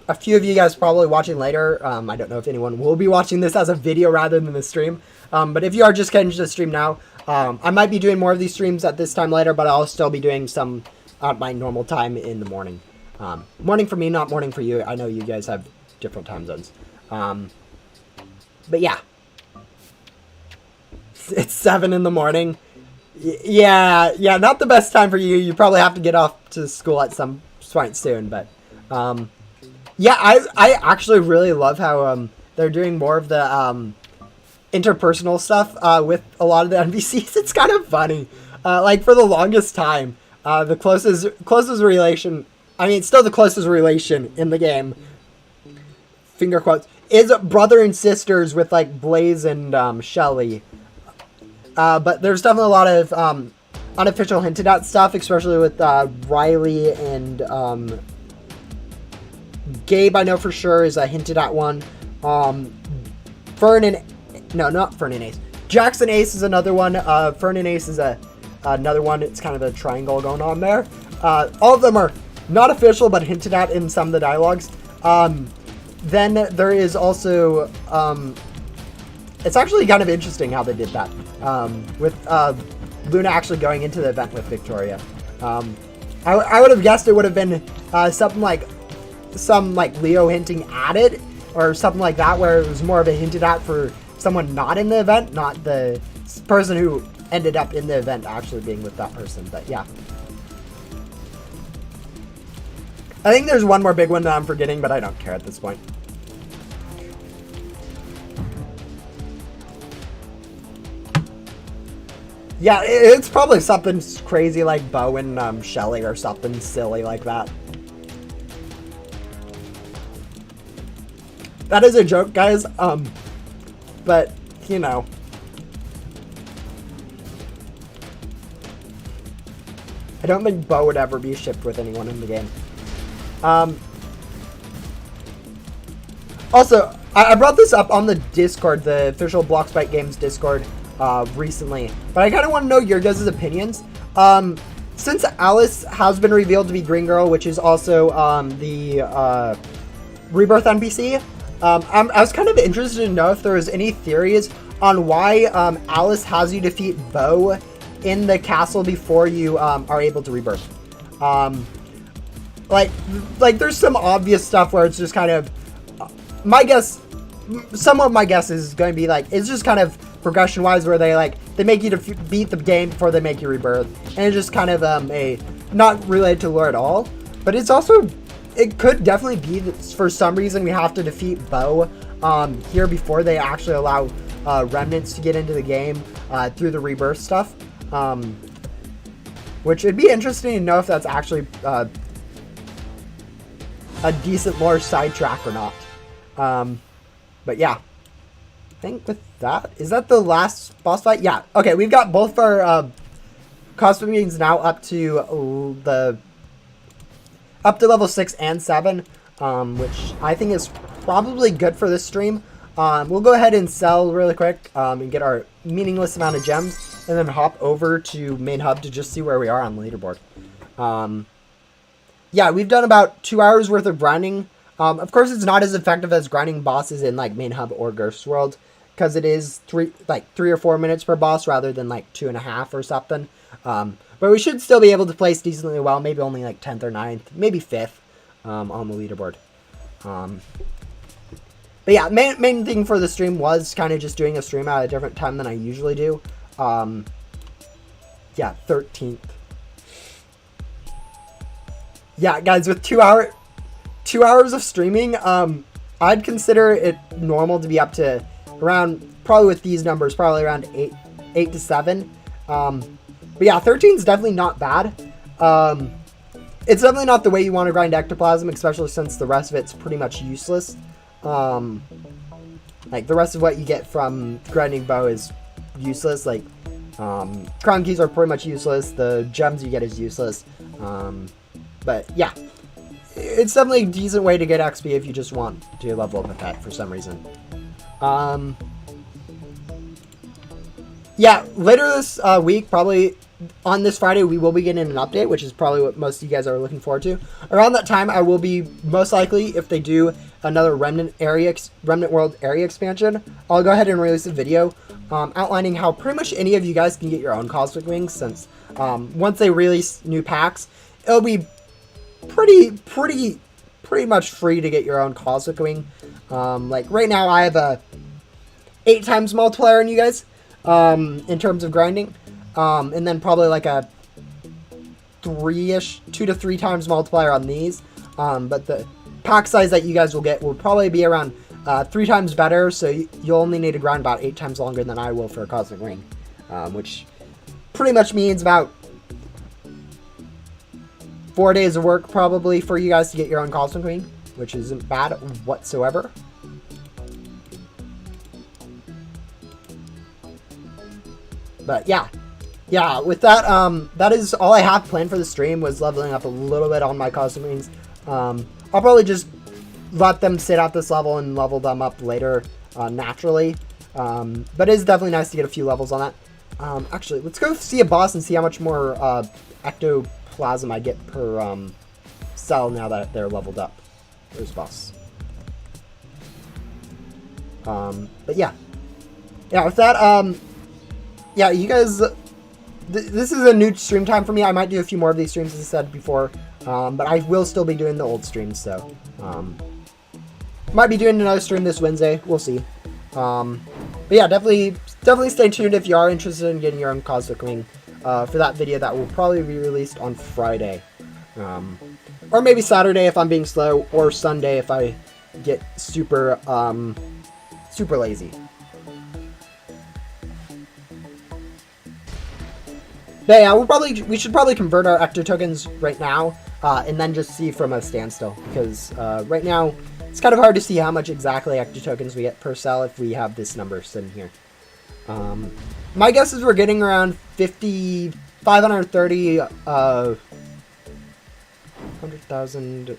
A few of you guys probably watching later. I don't know if anyone will be watching this as a video rather than the stream. But if you are just getting to the stream now, I might be doing more of these streams at this time later, but I'll still be doing some at my normal time in the morning. Morning for me, not morning for you. I know you guys have different time zones. But yeah, it's 7 in the morning. Yeah, not the best time for you. You probably have to get off to school at some point soon. But yeah, I actually really love how they're doing more of the interpersonal stuff with a lot of the NPCs. It's kind of funny. Like for the longest time, the closest relation. I mean, it's still the closest relation in the game. Finger quotes is brother and sisters with like Blaze and Shelly. But there's definitely a lot of unofficial hinted at stuff, especially with Riley and Gabe. I know for sure is a hinted at one. Fern and not Fern and Ace. Jackson Ace is another one. Fern and Ace is another one. It's kind of a triangle going on there. All of them are not official, but hinted at in some of the dialogues. Then there is also it's actually kind of interesting how they did that with Luna actually going into the event with Victoria. I would have guessed it would have been something like some Leo hinting at it or something like that, where it was more of a hinted at for someone not in the event, not the person who ended up in the event actually being with that person. But yeah, I think there's one more big one that I'm forgetting, but I don't care at this point. Yeah, it's probably something crazy like Bo and Shelly or something silly like that. That is a joke, guys. But, you know. I don't think Bo would ever be shipped with anyone in the game. Also, I brought this up on the Discord, the official Bloxbite Games Discord, recently. But I kind of want to know your guys' opinions. Since Alice has been revealed to be Green Girl, which is also the Rebirth NPC, I was kind of interested to know if there was any theories on why Alice has you defeat Bo in the castle before you are able to rebirth. Like there's some obvious stuff where it's just kind of my guess. Some of my guess is going to be like it's just kind of progression wise where they make you beat the game before they make you rebirth, and it's just kind of a not related to lore at all. But it's also it could definitely be that for some reason we have to defeat Bo here before they actually allow remnants to get into the game through the rebirth stuff. Which it'd be interesting to know if that's actually a decent lore sidetrack or not. But yeah, I think with that, is that the last boss fight? Yeah. Okay, we've got both our costumes now up to level 6 and 7, which I think is probably good for this stream. We'll go ahead and sell really quick and get our meaningless amount of gems, and then hop over to main hub to just see where we are on the leaderboard. Yeah, we've done about 2 hours worth of grinding. Of course, it's not as effective as grinding bosses in like main hub or Girth's World, because it is 3 or 4 minutes per boss rather than like 2.5 or something. But we should still be able to place decently well, maybe only like 10th or 9th, maybe 5th on the leaderboard. But yeah, main thing for the stream was kind of just doing a stream at a different time than I usually do. Yeah, 13th. Yeah, guys, with 2 hours of streaming, I'd consider it normal to be up to around, probably with these numbers, probably around 8 to 7. But yeah, 13 is definitely not bad. It's definitely not the way you want to grind ectoplasm, especially since the rest of it's pretty much useless. Like the rest of what you get from grinding Bow is useless. Like crown keys are pretty much useless. The gems you get is useless. But yeah, it's definitely a decent way to get XP if you just want to level up a pet for some reason. Yeah, later this week, probably on this Friday, we will be getting an update, which is probably what most of you guys are looking forward to. Around that time, I will be, most likely, if they do another Remnant World area expansion, I'll go ahead and release a video outlining how pretty much any of you guys can get your own Cosmic Wings, since once they release new packs, it'll be pretty pretty much free to get your own Cosmic Wing. Like right now I have a 8 times multiplier on you guys in terms of grinding. And then probably like a 3-ish, 2 to 3 times multiplier on these. But the pack size that you guys will get will probably be around 3 times better, so you'll only need to grind about 8 times longer than I will for a Cosmic Ring, which pretty much means about 4 days of work probably for you guys to get your own Cosmic Ring, which isn't bad whatsoever. But yeah, with that, that is all I have planned for the stream, was leveling up a little bit on my Cosmic Rings. I'll probably just let them sit at this level and level them up later naturally. But it is definitely nice to get a few levels on that. Actually, let's go see a boss and see how much more ectoplasm I get per cell now that they're leveled up. There's a boss. But yeah, with that, yeah, you guys, this is a new stream time for me. I might do a few more of these streams, as I said before, but I will still be doing the old streams, so might be doing another stream this Wednesday. We'll see. But yeah, definitely stay tuned if you are interested in getting your own Cosmic Ring for that video that will probably be released on Friday, or maybe Saturday if I'm being slow, or Sunday if I get super lazy. But yeah, we should probably convert our Ecto tokens right now, and then just see from a standstill, because right now it's kind of hard to see how much exactly Ecto tokens we get per cell if we have this number sitting here. My guess is we're getting around 530, 100,000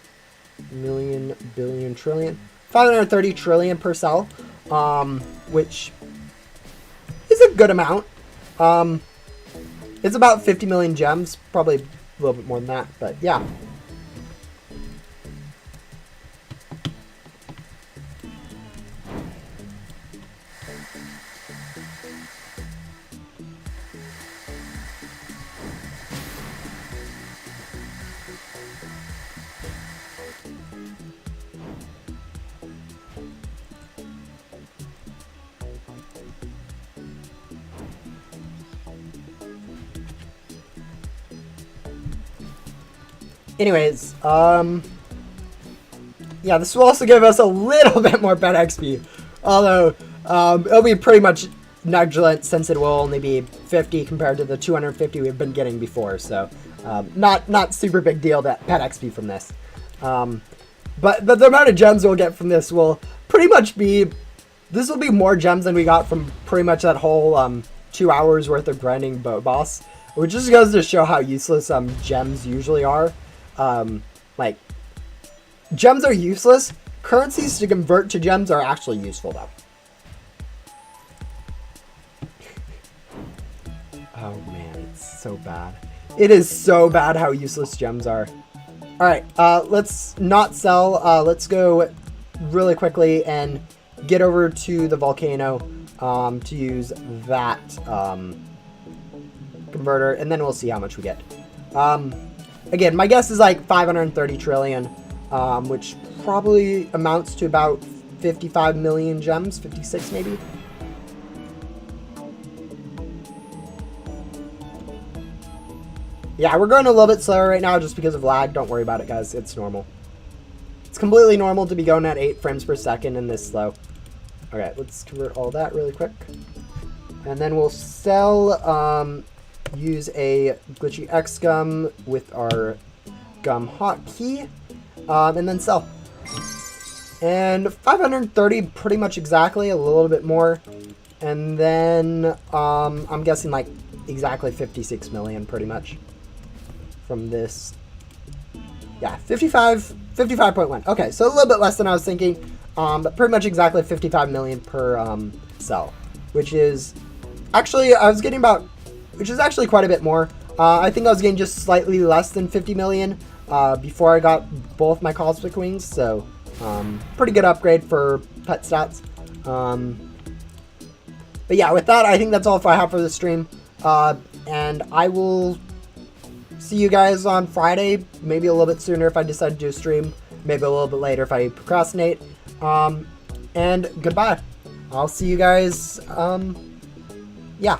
million, billion, trillion, 530 trillion per cell, which is a good amount. It's about 50 million gems, probably a little bit more than that, but yeah. Anyways, yeah, this will also give us a little bit more pet XP, although it'll be pretty much negligent since it will only be 50 compared to the 250 we've been getting before, so not super big deal that pet XP from this. But the amount of gems we'll get from this will pretty much be, this will be more gems than we got from pretty much that whole 2 hours worth of grinding boat boss, which just goes to show how useless gems usually are. Like, gems are useless. Currencies to convert to gems are actually useful, though. Oh, man, it's so bad. It is so bad how useless gems are. Alright, let's not sell. Let's go really quickly and get over to the volcano to use that converter, and then we'll see how much we get. Again, my guess is like 530 trillion, which probably amounts to about 55 million gems, 56 maybe. Yeah, we're going a little bit slower right now just because of lag. Don't worry about it, guys. It's normal. It's completely normal to be going at 8 frames per second and this slow. Okay, let's convert all that really quick. And then we'll sell... use a glitchy X gum with our gum hotkey, and then sell. And 530 pretty much exactly, a little bit more. And then I'm guessing like exactly 56 million pretty much from this. Yeah, 55.1. Okay, so a little bit less than I was thinking, but pretty much exactly 55 million per cell, which is actually, I was getting about, which is actually quite a bit more. I think I was getting just slightly less than 50 million before I got both my Cosmic Wings, so pretty good upgrade for pet stats. But yeah, with that, I think that's all I have for this stream. And I will see you guys on Friday, maybe a little bit sooner if I decide to do a stream. maybe a little bit later if I procrastinate. And goodbye. I'll see you guys, yeah.